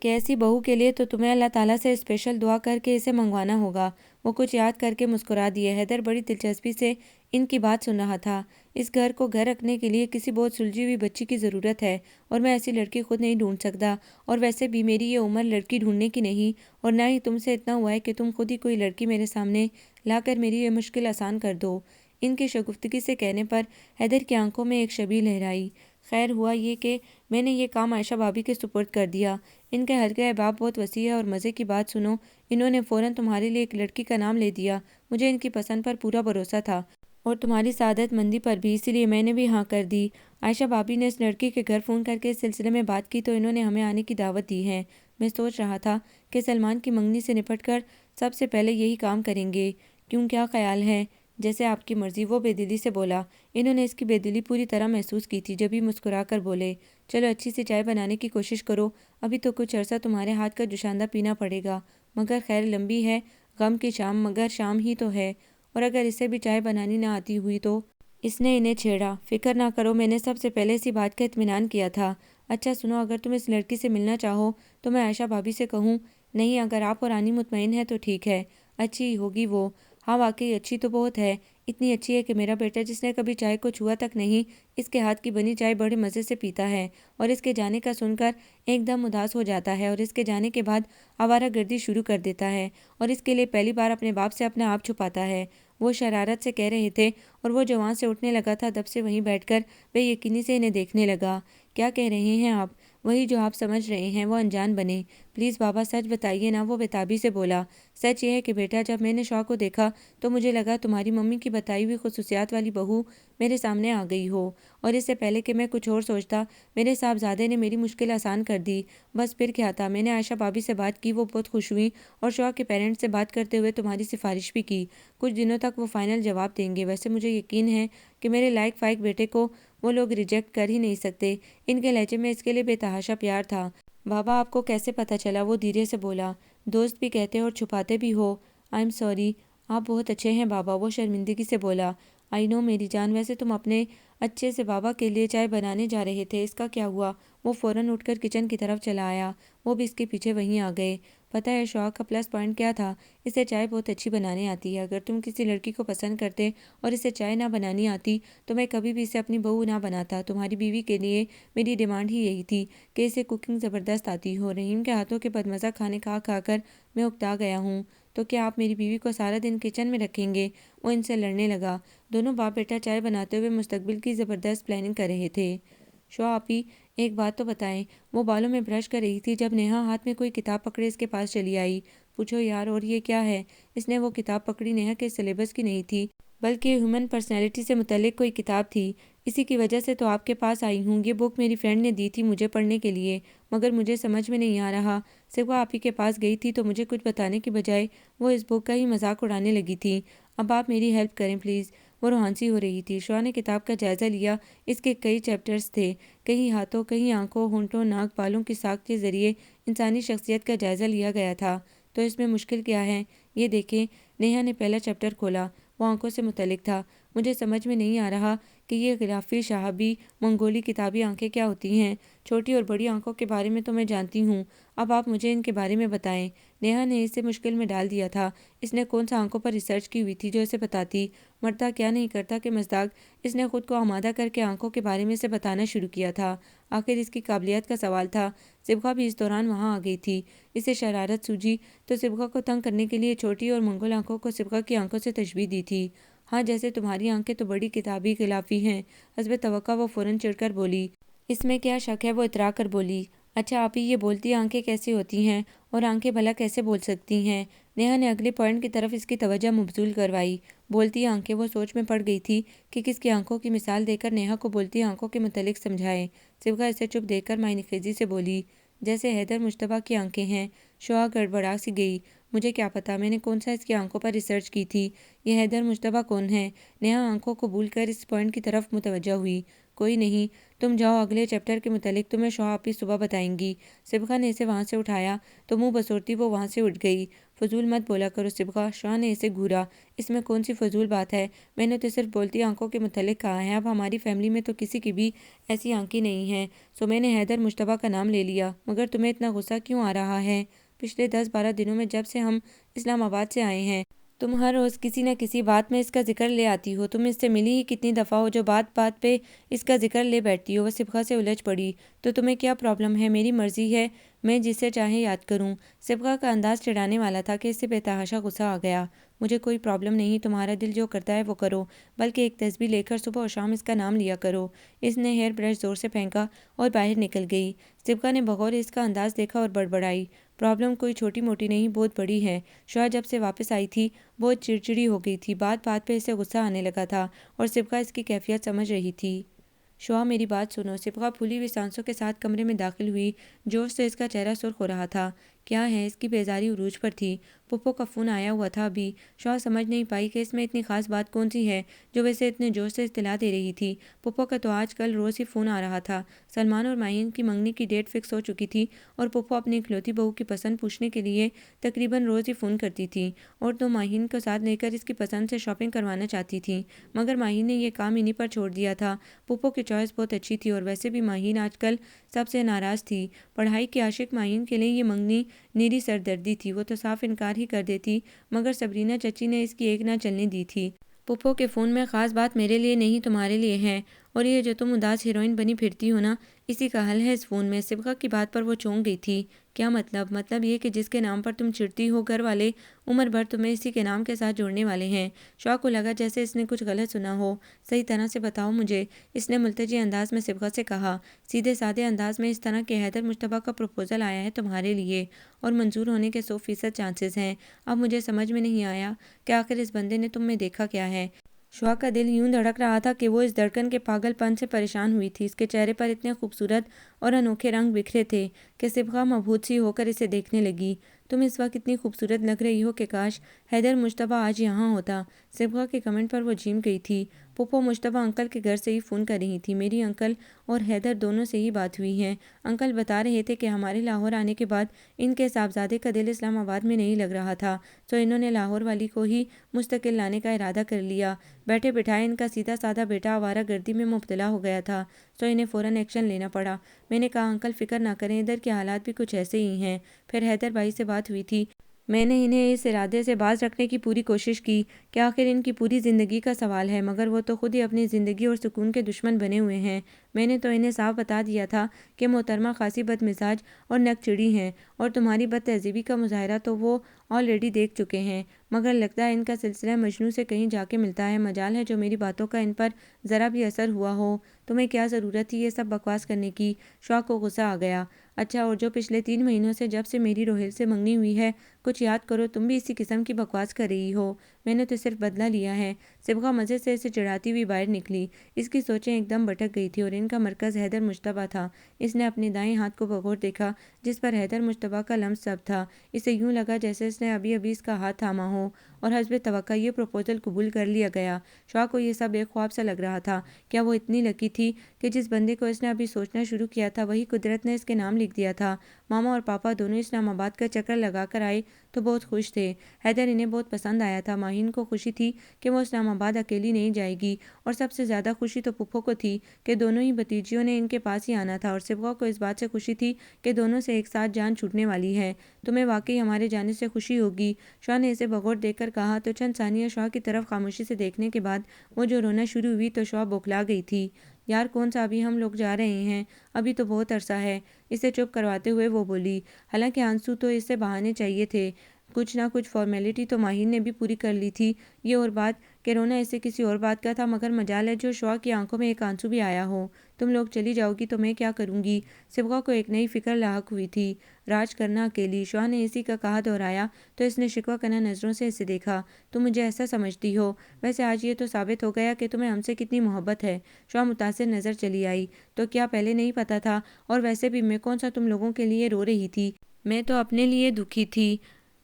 کہ ایسی بہو کے لیے تو تمہیں اللہ تعالیٰ سے اسپیشل دعا کر کے اسے منگوانا ہوگا۔ وہ کچھ یاد کر کے مسکرا دیے۔ حیدر بڑی دلچسپی سے ان کی بات سن رہا تھا۔ اس گھر کو گھر رکھنے کے لیے کسی بہت سلجھی ہوئی بچی کی ضرورت ہے اور میں ایسی لڑکی خود نہیں ڈھونڈ سکتا، اور ویسے بھی میری یہ عمر لڑکی ڈھونڈنے کی نہیں، اور نہ ہی تم سے اتنا ہوا ہے کہ تم خود ہی کوئی لڑکی میرے سامنے لا کر میری یہ مشکل آسان کر دو۔ ان کی شگفتگی سے کہنے پر حیدر کی آنکھوں میں ایک شبی لہرائی۔ خیر ہوا یہ کہ میں نے یہ کام عائشہ بھابی کے سپرد کر دیا۔ ان کے حلقہ احباب بہت وسیع ہے، اور مزے کی بات سنو، انہوں نے فوراً تمہارے لیے ایک لڑکی کا نام لے دیا۔ مجھے ان کی پسند پر پورا بھروسہ تھا اور تمہاری سعادت مندی پر بھی، اسی لیے میں نے بھی ہاں کر دی۔ عائشہ بھابی نے اس لڑکی کے گھر فون کر کے اس سلسلے میں بات کی تو انہوں نے ہمیں آنے کی دعوت دی ہے۔ میں سوچ رہا تھا کہ سلمان کی منگنی سے نپٹ کر سب سے پہلے یہی کام کریں گے۔ کیوں، کیا خیال ہے؟ جیسے آپ کی مرضی، وہ بے دلی سے بولا۔ انہوں نے اس کی بے دلی پوری طرح محسوس کی تھی، جبھی مسکرا کر بولے۔ چلو اچھی سی چائے بنانے کی کوشش کرو، ابھی تو کچھ عرصہ تمہارے ہاتھ کا جوشاندہ پینا پڑے گا، مگر خیر لمبی ہے غم کی شام، مگر شام ہی تو ہے، اور اگر اسے بھی چائے بنانی نہ آتی ہوئی تو؟ اس نے انہیں چھیڑا۔ فکر نہ کرو، میں نے سب سے پہلے اسی بات کا اطمینان کیا تھا۔ اچھا سنو، اگر تم اس لڑکی سے ملنا چاہو تو میں عائشہ بھابی سے کہوں؟ نہیں، اگر آپ اور رانی مطمئن ہے تو ٹھیک ہے۔ اچھی ہوگی وہ؟ ہاں واقعی اچھی تو بہت ہے، اتنی اچھی ہے کہ میرا بیٹا جس نے کبھی چائے کو چھوا تک نہیں، اس کے ہاتھ کی بنی چائے بڑے مزے سے پیتا ہے، اور اس کے جانے کا سن کر ایک دم اداس ہو جاتا ہے، اور اس کے جانے کے بعد آوارہ گردی شروع کر دیتا ہے، اور اس کے لیے پہلی بار اپنے باپ سے اپنا آپ چھپاتا ہے۔ وہ شرارت سے کہہ رہے تھے اور وہ جو وہاں سے اٹھنے لگا تھا دب سے وہیں بیٹھ کر بے یقینی سے انہیں دیکھنے لگا۔ کیا کہہ رہے ہیں آپ؟ وہی جو آپ سمجھ رہے ہیں، وہ انجان بنے۔ پلیز بابا سچ بتائیے نا، وہ بےتابی سے بولا۔ سچ یہ ہے کہ بیٹا، جب میں نے شعا کو دیکھا تو مجھے لگا تمہاری ممی کی بتائی ہوئی خصوصیات والی بہو میرے سامنے آ گئی ہو، اور اس سے پہلے کہ میں کچھ اور سوچتا، میرے صاحبزادے نے میری مشکل آسان کر دی۔ بس پھر کیا تھا، میں نے عائشہ بھابی سے بات کی، وہ بہت خوش ہوئی، اور شعا کے پیرنٹس سے بات کرتے ہوئے تمہاری سفارش بھی کی۔ کچھ دنوں تک وہ فائنل جواب دیں گے۔ ویسے مجھے یقین ہے کہ میرے لائق فائق بیٹے کو وہ لوگ ریجیکٹ کر ہی نہیں سکتے۔ ان کے لہجے میں اس کے لیے بے تحاشا پیار تھا۔ بابا آپ کو کیسے پتہ چلا؟ وہ دھیرے سے بولا۔ دوست بھی کہتے اور چھپاتے بھی ہو۔ آئی ایم سوری، آپ بہت اچھے ہیں بابا، وہ شرمندگی سے بولا۔ آئی نو میری جان، ویسے تم اپنے اچھے سے بابا کے لیے چائے بنانے جا رہے تھے، اس کا کیا ہوا؟ وہ فوراً اٹھ کر کچن کی طرف چلا آیا۔ وہ بھی اس کے پیچھے وہیں آ گئے۔ پتہ ہے شوہا کا پلس پوائنٹ کیا تھا؟ اسے چائے بہت اچھی بنانے آتی ہے۔ اگر تم کسی لڑکی کو پسند کرتے اور اسے چائے نہ بنانی آتی تو میں کبھی بھی اسے اپنی بہو نہ بناتا۔ تمہاری بیوی کے لیے میری ڈیمانڈ ہی یہی تھی کہ اسے کوکنگ زبردست آتی ہو۔ رحیم کے ہاتھوں کے بدمزہ کھانے کھا کھا کر میں اکتا گیا ہوں۔ تو کیا آپ میری بیوی کو سارا دن کچن میں رکھیں گے؟ وہ ان سے لڑنے لگا۔ دونوں باپ بیٹا چائے بناتے ہوئے مستقبل کی زبردست پلاننگ کر رہے تھے۔ شوہا آپی ایک بات تو بتائیں۔ وہ بالوں میں برش کر رہی تھی جب نیہا ہاتھ میں کوئی کتاب پکڑے اس کے پاس چلی آئی۔ پوچھو یار، اور یہ کیا ہے؟ اس نے وہ کتاب پکڑی۔ نیہا کے سلیبس کی نہیں تھی بلکہ ہیومن پرسنالٹی سے متعلق کوئی کتاب تھی۔ اسی کی وجہ سے تو آپ کے پاس آئی ہوں۔ یہ بک میری فرینڈ نے دی تھی مجھے پڑھنے کے لیے، مگر مجھے سمجھ میں نہیں آ رہا۔ صبح آپی کے پاس گئی تھی تو مجھے کچھ بتانے کی بجائے وہ اس بک کا ہی مذاق اڑانے لگی تھی۔ اب آپ میری ہیلپ کریں پلیز۔ وہ روحانسی ہو رہی تھی۔ شوہا نے کتاب کا جائزہ لیا۔ اس کے کئی چیپٹرز تھے۔ کہیں ہاتھوں، کہیں آنکھوں، ہونٹوں، ناک، بالوں کی ساکھ کے ذریعے انسانی شخصیت کا جائزہ لیا گیا تھا۔ تو اس میں مشکل کیا ہے؟ یہ دیکھیں۔ نیہا نے پہلا چیپٹر کھولا۔ وہ آنکھوں سے متعلق تھا۔ مجھے سمجھ میں نہیں آ رہا کہ یہ غلافی، شہابی، منگولی کتابی آنکھیں کیا ہوتی ہیں؟ چھوٹی اور بڑی آنکھوں کے بارے میں تو میں جانتی ہوں، اب آپ مجھے ان کے بارے میں بتائیں۔ نیہا نے اسے مشکل میں ڈال دیا تھا۔ اس نے کون سا آنکھوں پر ریسرچ کی ہوئی تھی جو اسے بتاتی؟ مرتا کیا نہیں کرتا کہ مزداق۔ اس نے خود کو آمادہ کر کے آنکھوں کے بارے میں سے بتانا شروع کیا تھا۔ آخر اس کی قابلیت کا سوال تھا۔ صبغہ بھی اس دوران وہاں آ گئی تھی۔ اسے شرارت سوجی تو صبغہ کو تنگ کرنے کے لیے چھوٹی اور منگول آنکھوں کو صبغہ کی آنکھوں سے تشبیہ دی تھی۔ ہاں، جیسے تمہاری آنکھیں تو بڑی کتابی غلافی ہیں۔ حسب توقع وہ فوراً چڑھ کر بولی۔ اس میں کیا شک ہے؟ وہ اترا کر بولی۔ اچھا آپی، یہ بولتی آنکھیں کیسے ہوتی ہیں؟ اور آنکھیں بھلا کیسے بول سکتی ہیں؟ نیہا نے اگلے پوائنٹ کی طرف اس کی توجہ مبذول کروائی۔ بولتی آنکھیں۔ وہ سوچ میں پڑ گئی تھی کہ کس کی آنکھوں کی مثال دے کر نیہا کو بولتی آنکھوں کے متعلق سمجھائے۔ صبغہ اسے چپ دیکھ کر معنی خیزی سے بولی، جیسے حیدر مجتبیٰ کی آنکھیں ہیں۔ شوہا گڑبڑا سی گئی۔ مجھے کیا پتا، میں نے کون سا اس کی آنکھوں پر ریسرچ کی تھی؟ یہ حیدر مجتبیٰ کون ہے؟ نیہا آنکھوں کو بھول کر اس پوائنٹ کی طرف متوجہ ہوئی۔ کوئی نہیں، تم جاؤ، اگلے چیپٹر کے متعلق تمہیں شوہا آپی صبح بتائیں گی۔ صبغہ نے اسے وہاں سے اٹھایا تو منہ بسورتی وہ وہاں سے اٹھ گئی۔ فضول مت بولا کرو صبغہ، شوہا نے اسے گھورا۔ اس میں کون سی فضول بات ہے؟ میں نے تو صرف بولتی آنکھوں کے متعلق کہا ہے۔ اب ہماری فیملی میں تو کسی کی بھی ایسی آنکھیں نہیں ہیں، سو میں نے حیدر مجتبیٰ کا نام لے لیا۔ مگر تمہیں اتنا غصہ کیوں آ رہا ہے؟ پچھلے 10-12 دنوں میں جب سے ہم اسلام آباد سے آئے ہیں تم ہر روز کسی نہ کسی بات میں اس کا ذکر لے آتی ہو۔ تم اس سے ملی ہی کتنی دفعہ ہو جو بات بات پہ اس کا ذکر لے بیٹھتی ہو؟ وہ صبغہ سے الجھ پڑی۔ تو تمہیں کیا پرابلم ہے؟ میری مرضی ہے، میں جسے چاہے یاد کروں۔ صبغہ کا انداز چڑھانے والا تھا کہ اس سے بے تحاشا غصہ آ گیا۔ مجھے کوئی پرابلم نہیں، تمہارا دل جو کرتا ہے وہ کرو، بلکہ ایک تسبیح لے کر صبح و شام اس کا نام لیا کرو۔ اس نے ہیئر برش زور سے پھینکا اور باہر نکل گئی۔ صبغہ نے بغور اس کا انداز دیکھا اور بڑبڑائی، پرابلم کوئی چھوٹی موٹی نہیں، بہت بڑی ہے۔ شوہا جب سے واپس آئی تھی بہت چڑچڑی ہو گئی تھی، بات بات پہ اسے غصہ آنے لگا تھا اور صبغہ اس کی کیفیت سمجھ رہی تھی۔ شوہا میری بات سنو۔ صبغہ پھولی ہوئی سانسوں کے ساتھ کمرے میں داخل ہوئی۔ جوش سے اس کا چہرہ سرخ ہو رہا تھا۔ کیا ہے؟ اس کی بیزاری عروج پر تھی۔ پھپھو کا فون آیا ہوا تھا ابھی۔ شوہا سمجھ نہیں پائی کہ اس میں اتنی خاص بات کون سی ہے جو ویسے اتنے جوش سے اطلاع دے رہی تھی۔ پھپھو کا تو آج کل روز ہی فون آ رہا تھا۔ سلمان اور ماہین کی منگنی کی ڈیٹ فکس ہو چکی تھی اور پھپھو اپنی اکلوتی بہو کی پسند پوچھنے کے لیے تقریباً روز ہی فون کرتی تھی، اور تو ماہین کو ساتھ لے کر اس کی پسند سے شاپنگ کروانا چاہتی تھیں، مگر ماہین نے یہ کام انہی پر چھوڑ دیا تھا۔ پھپھو کی چوائس بہت اچھی تھی اور ویسے بھی ماہین آج کل سب سے ناراض تھی۔ پڑھائی کے عاشق ماہین کے لیے یہ منگنی نیری سردردی تھی۔ وہ تو صاف انکار ہی کر دیتی، مگر صبرینہ چچی نے اس کی ایک نہ چلنے دی تھی۔ پھپھو کے فون میں خاص بات میرے لیے نہیں تمہارے لیے ہے، اور یہ جو تم اداس ہیروئن بنی پھرتی ہو نا، اسی کا حل ہے اس فون میں۔ صبغہ کی بات پر وہ چونک گئی تھی۔ کیا مطلب؟ مطلب یہ کہ جس کے نام پر تم چڑھتی ہو گھر والے عمر بھر تمہیں اسی کے نام کے ساتھ جوڑنے والے ہیں۔ شوہا کو لگا جیسے اس نے کچھ غلط سنا ہو۔ صحیح طرح سے بتاؤ مجھے، اس نے ملتجی انداز میں صبغہ سے کہا۔ سیدھے سادے انداز میں، اس طرح کہ حیدر مجتبیٰ کا پروپوزل آیا ہے تمہارے لیے اور منظور ہونے کے 100% چانسز ہیں۔ اب مجھے سمجھ میں نہیں آیا کہ آخر اس بندے نے تم میں دیکھا کیا ہے۔ شوہا کا دل یوں دھڑک رہا تھا کہ وہ اس دھڑکن کے پاگل پن سے پریشان ہوئی تھی۔ اس کے چہرے پر اتنے خوبصورت اور انوکھے رنگ بکھرے تھے کہ صبغہ مبہوت سی ہو کر اسے دیکھنے لگی۔ تم اس وقت اتنی خوبصورت لگ رہی ہو کہ کاش حیدر مجتبیٰ آج یہاں ہوتا۔ صبغہ کے کمنٹ پر وہ جھیم گئی تھی۔ پھوپھو مشتبہ انکل کے گھر سے ہی فون کر رہی تھی۔ میری انکل اور حیدر دونوں سے ہی بات ہوئی ہے۔ انکل بتا رہے تھے کہ ہمارے لاہور آنے کے بعد ان کے صاحبزادے کا دل اسلام آباد میں نہیں لگ رہا تھا، تو انہوں نے لاہور والی کو ہی مستقل لانے کا ارادہ کر لیا۔ بیٹھے بٹھائے ان کا سیدھا سادہ بیٹا آوارہ گردی میں مبتلا ہو گیا تھا، تو انہیں فوراً ایکشن لینا پڑا۔ میں نے کہا انکل فکر نہ کریں، ادھر کے حالات بھی کچھ ایسے ہی ہیں۔ پھر حیدر بھائی سے بات ہوئی تھی۔ میں نے انہیں اس ارادے سے باز رکھنے کی پوری کوشش کی کہ آخر ان کی پوری زندگی کا سوال ہے، مگر وہ تو خود ہی اپنی زندگی اور سکون کے دشمن بنے ہوئے ہیں۔ میں نے تو انہیں صاف بتا دیا تھا کہ محترمہ خاصی بد مزاج اور نک چڑی ہیں، اور تمہاری بد تہذیبی کا مظاہرہ تو وہ آلریڈی دیکھ چکے ہیں، مگر لگتا ہے ان کا سلسلہ مجنوں سے کہیں جا کے ملتا ہے۔ مجال ہے جو میری باتوں کا ان پر ذرا بھی اثر ہوا ہو۔ تمہیں کیا ضرورت تھی یہ سب بکواس کرنے کی؟ شوق کو غصہ آ گیا۔ اچھا، اور جو پچھلے 3 مہینوں سے جب سے میری روہیل سے منگنی ہوئی ہے، کچھ یاد کرو، تم بھی اسی قسم کی بکواس کر رہی ہو۔ میں نے تو صرف بدلہ لیا ہے۔ صبغہ مزے سے اسے چڑھاتی ہوئی باہر نکلی۔ اس کی سوچیں ایک دم بھٹک گئی تھی اور ان کا مرکز حیدر مجتبیٰ تھا۔ اس نے اپنے دائیں ہاتھ کو بغور دیکھا جس پر حیدر مجتبیٰ کا لمس ثبت تھا۔ اسے یوں لگا جیسے اس نے ابھی ابھی اس کا ہاتھ تھاما ہو، اور حسب توقع یہ پروپوزل قبول کر لیا گیا۔ شوق کو یہ سب ایک خواب سا لگ رہا تھا۔ کیا وہ اتنی لکی تھی کہ جس بندے کو اس نے ابھی سوچنا شروع کیا تھا وہی قدرت نے اس کے نام لکھ دیا تھا؟ ماما اور پاپا دونوں اسلام آباد کا چکر لگا کر آئے تو بہت خوش تھے۔ حیدر انہیں بہت پسند آیا تھا۔ ماہین کو خوشی تھی کہ وہ اسلام آباد اکیلی نہیں جائے گی، اور سب سے زیادہ خوشی تو پھپھو کو تھی کہ دونوں ہی بھتیجیوں نے ان کے پاس ہی آنا تھا، اور صبغہ کو اس بات سے خوشی تھی کہ دونوں سے ایک ساتھ جان چھوٹنے والی ہے۔ تمہیں واقعی ہمارے جانے سے خوشی ہوگی؟ شوق نے اسے بغور دیکھ کر کہا تو چند ثانیہ شوق کی طرف خاموشی سے دیکھنے کے بعد وہ جو رونا شروع ہوئی تو شوق بوکھلا گئی تھی۔ یار کون سا ابھی ہم لوگ جا رہے ہیں، ابھی تو بہت عرصہ ہے۔ اسے چپ کرواتے ہوئے وہ بولی۔ حالانکہ آنسو تو اسے بہانے چاہیے تھے، کچھ نہ کچھ فارمیلٹی تو ماہین نے بھی پوری کر لی تھی۔ یہ اور بات کہ رونا اسے کسی اور بات کا تھا، مگر مجال ہے جو شوق کی آنکھوں میں ایک آنسو بھی آیا ہو۔ تم لوگ چلی جاؤ گی تو میں کیا کروں گی؟ صبغہ کو ایک نئی فکر لاحق ہوئی تھی۔ راج کرنا اکیلی۔ شوق نے اسی کا کہا دہرایا تو اس نے شکوہ کناں نظروں سے اسے دیکھا۔ تم مجھے ایسا سمجھتی ہو؟ ویسے آج یہ تو ثابت ہو گیا کہ تمہیں ہم سے کتنی محبت ہے۔ شوق متاثر نظر چلی آئی۔ تو کیا پہلے نہیں پتا تھا؟ اور ویسے بھی میں کون سا تم لوگوں کے لیے رو رہی تھی؟ میں تو اپنے لیے دکھی تھی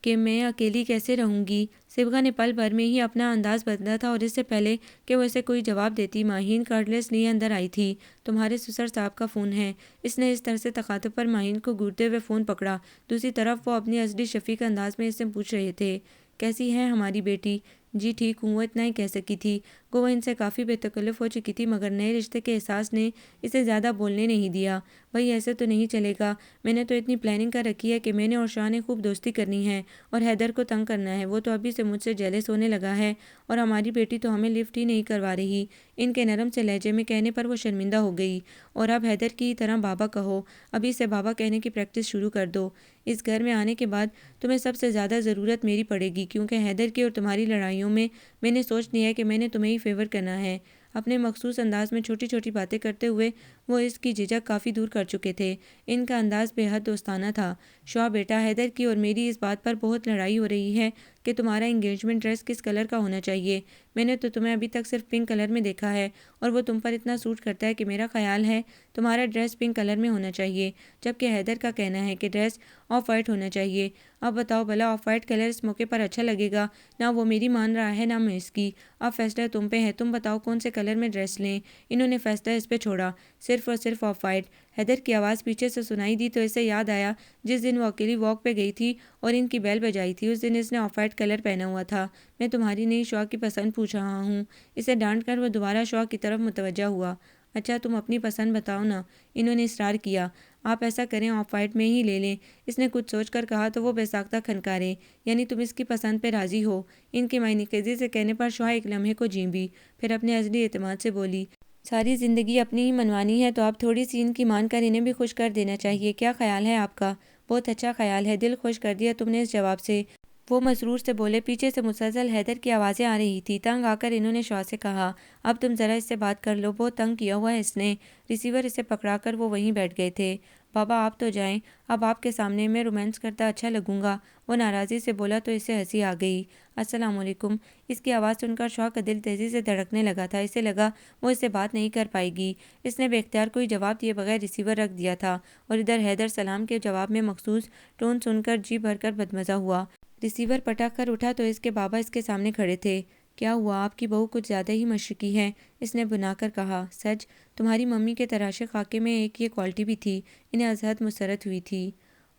کہ میں اکیلی کیسے رہوں گی۔ صبغہ نے پل بھر میں ہی اپنا انداز بدلا تھا، اور اس سے پہلے کہ وہ اسے کوئی جواب دیتی ماہین کارڈلیس لیے اندر آئی تھی۔ تمہارے سسر صاحب کا فون ہے۔ اس نے اس طرح سے تخاطب پر ماہین کو گھورتے ہوئے فون پکڑا۔ دوسری طرف وہ اپنی اصلی شفیق انداز میں اس سے پوچھ رہے تھے، کیسی ہے ہماری بیٹی؟ جی ٹھیک ہوں، وہ اتنا ہی کہہ سکی تھی۔ گو وہ ان سے کافی بے تکلف ہو چکی تھی، مگر نئے رشتے کے احساس نے اسے زیادہ بولنے نہیں دیا۔ بھائی ایسے تو نہیں چلے گا، میں نے تو اتنی پلاننگ کر رکھی ہے کہ میں نے اور شاہ نے خوب دوستی کرنی ہے اور حیدر کو تنگ کرنا ہے۔ وہ تو ابھی سے مجھ سے جیلس ہونے لگا ہے، اور ہماری بیٹی تو ہمیں لفٹ ہی نہیں کروا رہی۔ ان کے نرم سے لہجے میں کہنے پر وہ شرمندہ ہو گئی۔ اور اب حیدر کی طرح بابا کہو، ابھی سے بابا کہنے کی پریکٹس شروع کر دو۔ اس گھر میں آنے کے بعد تمہیں سب سے زیادہ ضرورت میری پڑے گی، کیونکہ حیدر کی اور تمہاری لڑائیوں میں نے سوچ لیا ہے کہ میں نے تمہیں ہی فیور کرنا ہے۔ اپنے مخصوص انداز میں چھوٹی چھوٹی باتیں کرتے ہوئے وہ اس کی جھجک کافی دور کر چکے تھے۔ ان کا انداز بے حد دوستانہ تھا۔ شوق بیٹا، حیدر کی اور میری اس بات پر بہت لڑائی ہو رہی ہے کہ تمہارا انگیجمنٹ ڈریس کس کلر کا ہونا چاہیے۔ میں نے تو تمہیں ابھی تک صرف پنک کلر میں دیکھا ہے، اور وہ تم پر اتنا سوٹ کرتا ہے کہ میرا خیال ہے تمہارا ڈریس پنک کلر میں ہونا چاہیے، جبکہ حیدر کا کہنا ہے کہ ڈریس آف وائٹ ہونا چاہیے۔ اب بتاؤ بھلا آف وائٹ کلر اس موقع پر اچھا لگے گا؟ نہ وہ میری مان رہا ہے نہ میں اس کی۔ اب فیصلہ تم پہ ہے، تم بتاؤ کون سے کلر میں ڈریس لیں۔ انہوں نے فیصلہ اس پہ چھوڑا، صرف اور صرف آف وائٹ۔ حیدر کی آواز پیچھے سے سنائی دی تو اسے یاد آیا جس دن وہ اکیلی واک پہ گئی تھی اور ان کی بیل بجائی تھی، اس دن اس نے آف وائٹ کلر پہنا ہوا تھا۔ میں تمہاری نہیں شوق کی پسند پوچھ رہا ہوں۔ اسے ڈانٹ کر وہ دوبارہ شوق کی طرف متوجہ ہوا۔ اچھا تم اپنی پسند بتاؤ نا، انہوں نے اصرار کیا۔ آپ ایسا کریں آف وائٹ میں ہی لے لیں، اس نے کچھ سوچ کر کہا تو وہ بے ساختہ کھنکارے۔ یعنی تم اس کی پسند پہ راضی ہو؟ ان کے معنی خیزی سے کہنے پر شوق ایک لمحے کو جھینبی، پھر اپنے ازلی اعتماد سے بولی، ساری زندگی اپنی ہی منوانی ہے تو اب تھوڑی سی ان کی مان کر انہیں بھی خوش کر دینا چاہیے۔ کیا خیال ہے آپ کا؟ بہت اچھا خیال ہے، دل خوش کر دیا تم نے اس جواب سے، وہ مسرور سے بولے۔ پیچھے سے مسلسل حیدر کی آوازیں آ رہی تھی۔ تنگ آ کر انہوں نے شوق سے کہا، اب تم ذرا اس سے بات کر لو، بہت تنگ کیا ہوا ہے اس نے۔ ریسیور اسے پکڑا کر وہ وہیں بیٹھ گئے تھے۔ بابا آپ تو جائیں، اب آپ کے سامنے میں رومانس کرتا اچھا لگوں گا، وہ ناراضی سے بولا تو اسے ہنسی آ گئی۔ السلام علیکم۔ اس کی آواز سن کر شوق کا دل تیزی سے دھڑکنے لگا تھا۔ اسے لگا وہ اس سے بات نہیں کر پائے گی۔ اس نے بے اختیار کوئی جواب دیے بغیر ریسیور رکھ دیا تھا، اور ادھر حیدر سلام کے جواب میں مخصوص ٹون سن کر جی بھر کر بدمزہ ہوا۔ ریسیور پٹک کر اٹھا تو اس کے بابا اس کے سامنے کھڑے تھے۔ کیا ہوا؟ آپ کی بہو کچھ زیادہ ہی مشرقی ہے، اس نے بنا کر کہا۔ سچ؟ تمہاری ممی کے تراشے خاکے میں ایک یہ کوالٹی بھی تھی؟ انہیں ازحد مسرت ہوئی تھی۔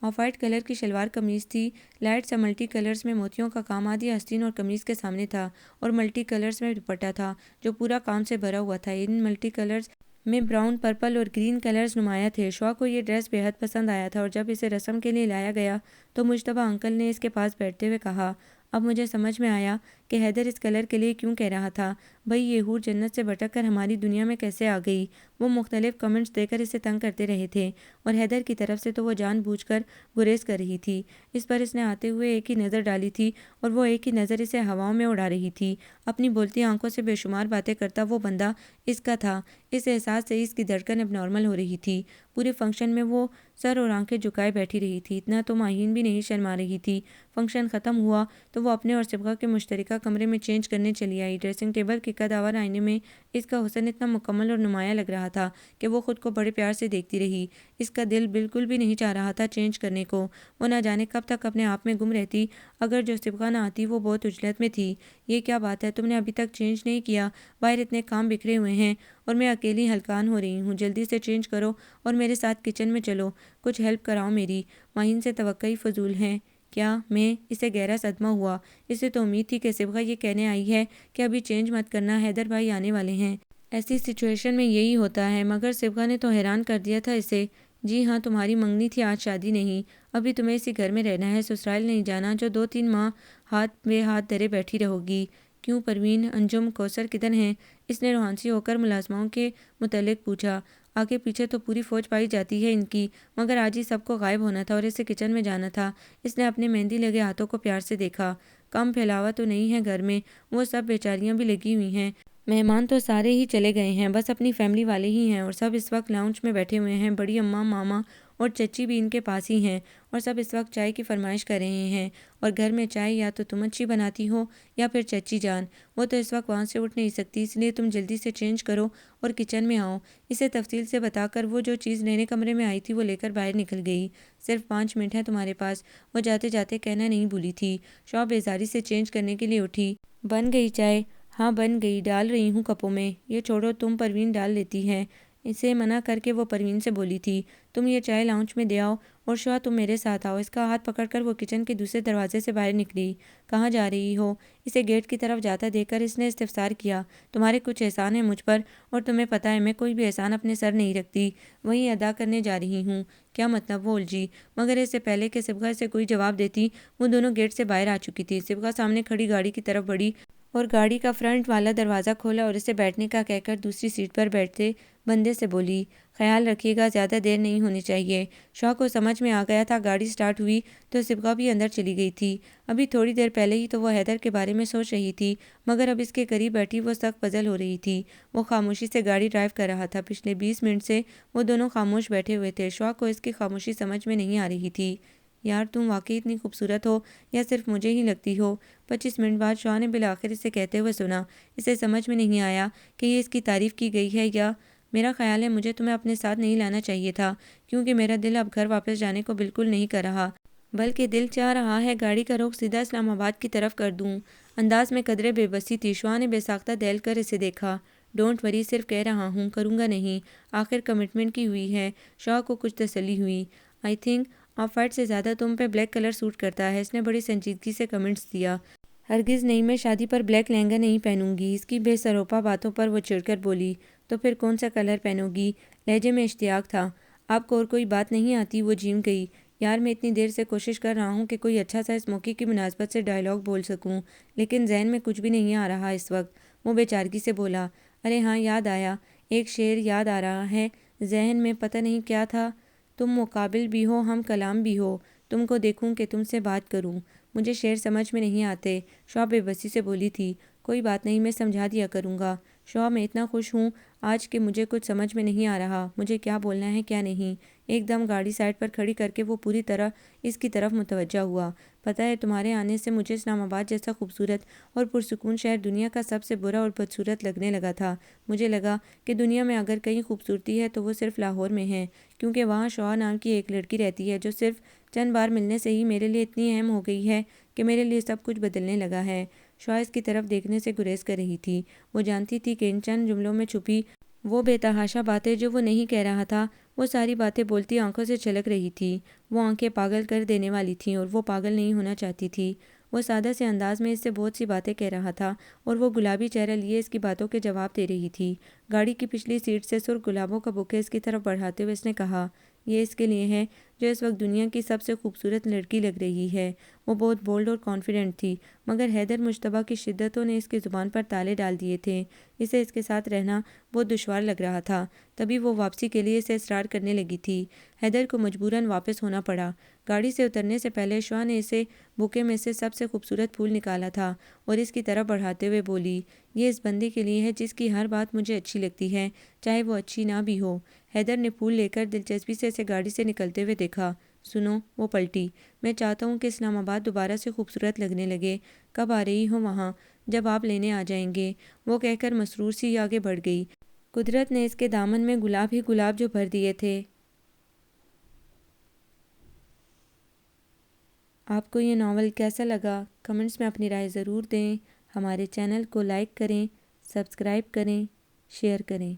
آف وائٹ کلر کی شلوار قمیض تھی، لائٹ سا ملٹی کلرز میں موتیوں کا کام آدھی آستین اور قمیض کے سامنے تھا، اور ملٹی کلرز میں دوپٹہ تھا جو پورا کام سے بھرا ہوا تھا۔ ان ملٹی کلرز میں براؤن، پرپل اور گرین کلرز نمایاں تھے۔ شعا کو یہ ڈریس بے حد پسند آیا تھا، اور جب اسے رسم کے لیے لایا گیا تو مجتبیٰ انکل نے اس کے پاس بیٹھتے ہوئے کہا، اب مجھے سمجھ میں آیا کہ حیدر اس کلر کے لیے کیوں کہہ رہا تھا۔ بھئی یہ حور جنت سے بھٹک کر ہماری دنیا میں کیسے آ گئی؟ وہ مختلف کمنٹس دے کر اسے تنگ کرتے رہے تھے، اور حیدر کی طرف سے تو وہ جان بوجھ کر گریز کر رہی تھی۔ اس پر اس نے آتے ہوئے ایک ہی نظر ڈالی تھی، اور وہ ایک ہی نظر اسے ہواؤں میں اڑا رہی تھی۔ اپنی بولتی آنکھوں سے بے شمار باتیں کرتا وہ بندہ اس کا تھا۔ اس احساس سے اس کی دھڑکن اب نارمل ہو رہی تھی۔ پورے فنکشن میں وہ سر اور آنکھیں جھکائے بیٹھی رہی تھی، اتنا تو ماہین بھی نہیں شرما رہی تھی۔ فنکشن ختم ہوا تو وہ اپنے اور صبغہ کے مشترکہ کمرے میں چینج کرنے چلی آئی۔ ڈریسنگ ٹیبل کے قد آئینے میں اس کا حسن اتنا مکمل اور نمایاں لگ رہا تھا کہ وہ خود کو بڑے پیار سے دیکھتی رہی۔ اس کا دل بالکل بھی نہیں چاہ رہا تھا چینج کرنے کو۔ وہ نہ جانے کب تک اپنے آپ میں گم رہتی۔ اگر جو صبغہ نہ آتی وہ بہت عجلت میں تھی۔ یہ کیا بات ہے، تم نے ابھی تک چینج نہیں کیا؟ باہر اتنے کام بکھرے ہوئے ہیں اور میں اکیلی ہلکان ہو رہی ہوں۔ جلدی سے چینج کرو اور میرے ساتھ کچن میں چلو، کچھ ہیلپ کراؤ میری۔ ماہین سے توقعی فضول ہے کیا؟ میں؟ اسے گہرا صدمہ ہوا۔ اسے تو امید تھی کہ صبغہ یہ کہنے آئی ہے کہ ابھی چینج مت کرنا، حیدر بھائی آنے والے ہیں۔ ایسی سچویشن میں یہی ہوتا ہے، مگر صبغہ نے تو حیران کر دیا تھا اسے۔ جی ہاں، تمہاری منگنی تھی، آج شادی نہیں۔ ابھی تمہیں اسی گھر میں رہنا ہے، سسرال نہیں جانا جو 2-3 ماہ ہاتھ بے ہاتھ دھرے بیٹھی رہو گی۔ کیوں پروین، انجم، کوثر کدھر ہیں؟ اس نے روحانسی ہو کر ملازماؤں کے متعلق پوچھا۔ آگے پیچھے تو پوری فوج پائی جاتی ہے ان کی، مگر آج ہی سب کو غائب ہونا تھا اور اسے کچن میں جانا تھا۔ اس نے اپنے مہندی لگے ہاتھوں کو پیار سے دیکھا۔ کم پھیلاوا تو نہیں ہے گھر میں؟ وہ سب بیچاریاں بھی لگی ہوئی ہیں۔ مہمان تو سارے ہی چلے گئے ہیں، بس اپنی فیملی والے ہی ہیں، اور سب اس وقت لاؤنج میں بیٹھے ہوئے ہیں۔ بڑی اماں، ماما اور چچی بھی ان کے پاس ہی ہیں، اور سب اس وقت چائے کی فرمائش کر رہے ہیں۔ اور گھر میں چائے یا تو تم اچھی بناتی ہو یا پھر چچی جان۔ وہ تو اس وقت وہاں سے اٹھ نہیں سکتی، اس لیے تم جلدی سے چینج کرو اور کچن میں آؤ۔ اسے تفصیل سے بتا کر وہ جو چیز لینے کمرے میں آئی تھی وہ لے کر باہر نکل گئی۔ صرف 5 منٹ ہیں تمہارے پاس، وہ جاتے جاتے کہنا نہیں بھولی تھی۔ شعا بیزاری سے چینج کرنے کے لیے اٹھی۔ بن گئی چائے؟ ہاں بن گئی، ڈال رہی ہوں کپوں میں۔ یہ چھوڑو تم، پروین ڈال لیتی ہے۔ اسے منع کر کے وہ پروین سے بولی تھی، تم یہ چائے لاؤنج میں دے آؤ، اور شعا تم میرے ساتھ آؤ۔ اس کا ہاتھ پکڑ کر وہ کچن کے دوسرے دروازے سے باہر نکلی۔ کہاں جا رہی ہو؟ اسے گیٹ کی طرف جاتا دیکھ کر اس نے استفسار کیا۔ تمہارے کچھ احسان ہیں مجھ پر، اور تمہیں پتہ ہے میں کوئی بھی احسان اپنے سر نہیں رکھتی، وہی ادا کرنے جا رہی ہوں۔ کیا مطلب؟ وہ الجھی، مگر اس سے پہلے کہ صبغہ اسے کوئی جواب دیتی وہ دونوں گیٹ سے باہر آ چکی تھی۔ صبغہ سامنے کھڑی گاڑی کی طرف بڑھی اور گاڑی کا فرنٹ والا دروازہ کھولا اور اسے بیٹھنے کا کہہ کر دوسری سیٹ پر بیٹھتے بندے سے بولی، خیال رکھیے گا، زیادہ دیر نہیں ہونی چاہیے۔ شعا کو سمجھ میں آ گیا تھا۔ گاڑی سٹارٹ ہوئی تو صبغہ بھی اندر چلی گئی تھی۔ ابھی تھوڑی دیر پہلے ہی تو وہ حیدر کے بارے میں سوچ رہی تھی، مگر اب اس کے قریب بیٹھی وہ سخت پزل ہو رہی تھی۔ وہ خاموشی سے گاڑی ڈرائیو کر رہا تھا۔ پچھلے 20 منٹ سے وہ دونوں خاموش بیٹھے ہوئے تھے۔ شعا کو اس کی خاموشی سمجھ میں نہیں آ رہی تھی۔ یار تم واقعی اتنی خوبصورت ہو یا صرف مجھے ہی لگتی ہو؟ 25 منٹ بعد شعا نے بالآخر اسے کہتے ہوئے سنا۔ اسے سمجھ میں نہیں آیا کہ یہ اس کی تعریف کی گئی ہے یا میرا خیال ہے مجھے تمہیں اپنے ساتھ نہیں لانا چاہیے تھا، کیونکہ میرا دل اب گھر واپس جانے کو بالکل نہیں کر رہا، بلکہ دل چاہ رہا ہے گاڑی کا رخ سیدھا اسلام آباد کی طرف کر دوں۔ انداز میں قدرے بے بسی تھی۔ شعا نے بے ساختہ دہل کر اسے دیکھا۔ ڈونٹ وری، صرف کہہ رہا ہوں، کروں گا نہیں۔ آخر کمٹمنٹ کی ہوئی ہے۔ شعا کو کچھ تسلی ہوئی۔ آئی تھنک آف وائٹ سے زیادہ تم پہ بلیک کلر سوٹ کرتا ہے، اس نے بڑی سنجیدگی سے کمنٹس دیا۔ ہرگز نہیں، میں شادی پر بلیک لہنگا نہیں پہنوں گی۔ اس کی بے سروپا باتوں پر وہ چڑھ کر بولی، تو پھر کون سا کلر پہنو گی؟ لہجے میں اشتیاق تھا۔ آپ کو اور کوئی بات نہیں آتی؟ وہ جھیم گئی۔ یار میں اتنی دیر سے کوشش کر رہا ہوں کہ کوئی اچھا سا اس موقع کی مناسبت سے ڈائلاگ بول سکوں، لیکن ذہن میں کچھ بھی نہیں آ رہا اس وقت۔ وہ بے چارگی سے بولا، ارے ہاں یاد آیا، ایک شعر یاد آ رہا ہے ذہن میں، پتہ نہیں کیا تھا۔ تم مقابل بھی ہو، ہم کلام بھی ہو، تم کو دیکھوں کہ تم سے بات کروں۔ مجھے شعر سمجھ میں نہیں آتے، شعا بے بسی سے بولی تھی۔ کوئی بات نہیں، میں سمجھا دیا کروں گا۔ شعا میں اتنا خوش ہوں آج کہ مجھے کچھ سمجھ میں نہیں آ رہا، مجھے کیا بولنا ہے کیا نہیں۔ ایک دم گاڑی سائڈ پر کھڑی کر کے وہ پوری طرح اس کی طرف متوجہ ہوا۔ پتہ ہے تمہارے آنے سے مجھے اسلام آباد جیسا خوبصورت اور پرسکون شہر دنیا کا سب سے برا اور بدصورت لگنے لگا تھا۔ مجھے لگا کہ دنیا میں اگر کہیں خوبصورتی ہے تو وہ صرف لاہور میں ہے، کیونکہ وہاں شعا نام کی ایک لڑکی رہتی ہے جو صرف چند بار ملنے سے ہی میرے لیے اتنی اہم ہو گئی ہے کہ میرے لیے سب کچھ بدلنے لگا ہے۔ شعا اس کی طرف دیکھنے سے گریز کر رہی تھی۔ وہ جانتی تھی کہ ان چند جملوں میں چھپی وہ بے تحاشا باتیں جو وہ نہیں کہہ رہا تھا، وہ ساری باتیں بولتی آنکھوں سے چھلک رہی تھی۔ وہ آنکھیں پاگل کر دینے والی تھیں اور وہ پاگل نہیں ہونا چاہتی تھی۔ وہ سادہ سے انداز میں اس سے بہت سی باتیں کہہ رہا تھا اور وہ گلابی چہرہ لیے اس کی باتوں کے جواب دے رہی تھی۔ گاڑی کی پچھلی سیٹ سے سرخ گلابوں کا بوکے اس کی طرف بڑھاتے ہوئے اس نے کہا، یہ اس کے لیے ہے جو اس وقت دنیا کی سب سے خوبصورت لڑکی لگ رہی ہے۔ وہ بہت بولڈ اور کانفیڈنٹ تھی، مگر حیدر مجتبیٰ کی شدتوں نے اس کی زبان پر تالے ڈال دیے تھے۔ اسے اس کے ساتھ رہنا بہت دشوار لگ رہا تھا، تبھی وہ واپسی کے لیے اسے اصرار کرنے لگی تھی۔ حیدر کو مجبوراً واپس ہونا پڑا۔ گاڑی سے اترنے سے پہلے شعا نے اسے بوکے میں سے سب سے خوبصورت پھول نکالا تھا اور اس کی طرف بڑھاتے ہوئے بولی، یہ اس بندے کے لیے ہے جس کی ہر بات مجھے اچھی لگتی ہے، چاہے وہ اچھی نہ بھی ہو۔ حیدر نے پھول لے کر دلچسپی سے اسے گاڑی سے نکلتے ہوئے دیکھا۔ سنو، وہ پلٹی، میں چاہتا ہوں کہ اسلام آباد دوبارہ سے خوبصورت لگنے لگے۔ کب آ رہی ہو وہاں؟ جب آپ لینے آ جائیں گے، وہ کہہ کر مسرور سی آگے بڑھ گئی۔ قدرت نے اس کے دامن میں گلاب ہی گلاب جو بھر دیے تھے۔ آپ کو یہ ناول کیسا لگا؟ کمنٹس میں اپنی رائے ضرور دیں۔ ہمارے چینل کو لائک کریں، سبسکرائب کریں، شیئر کریں۔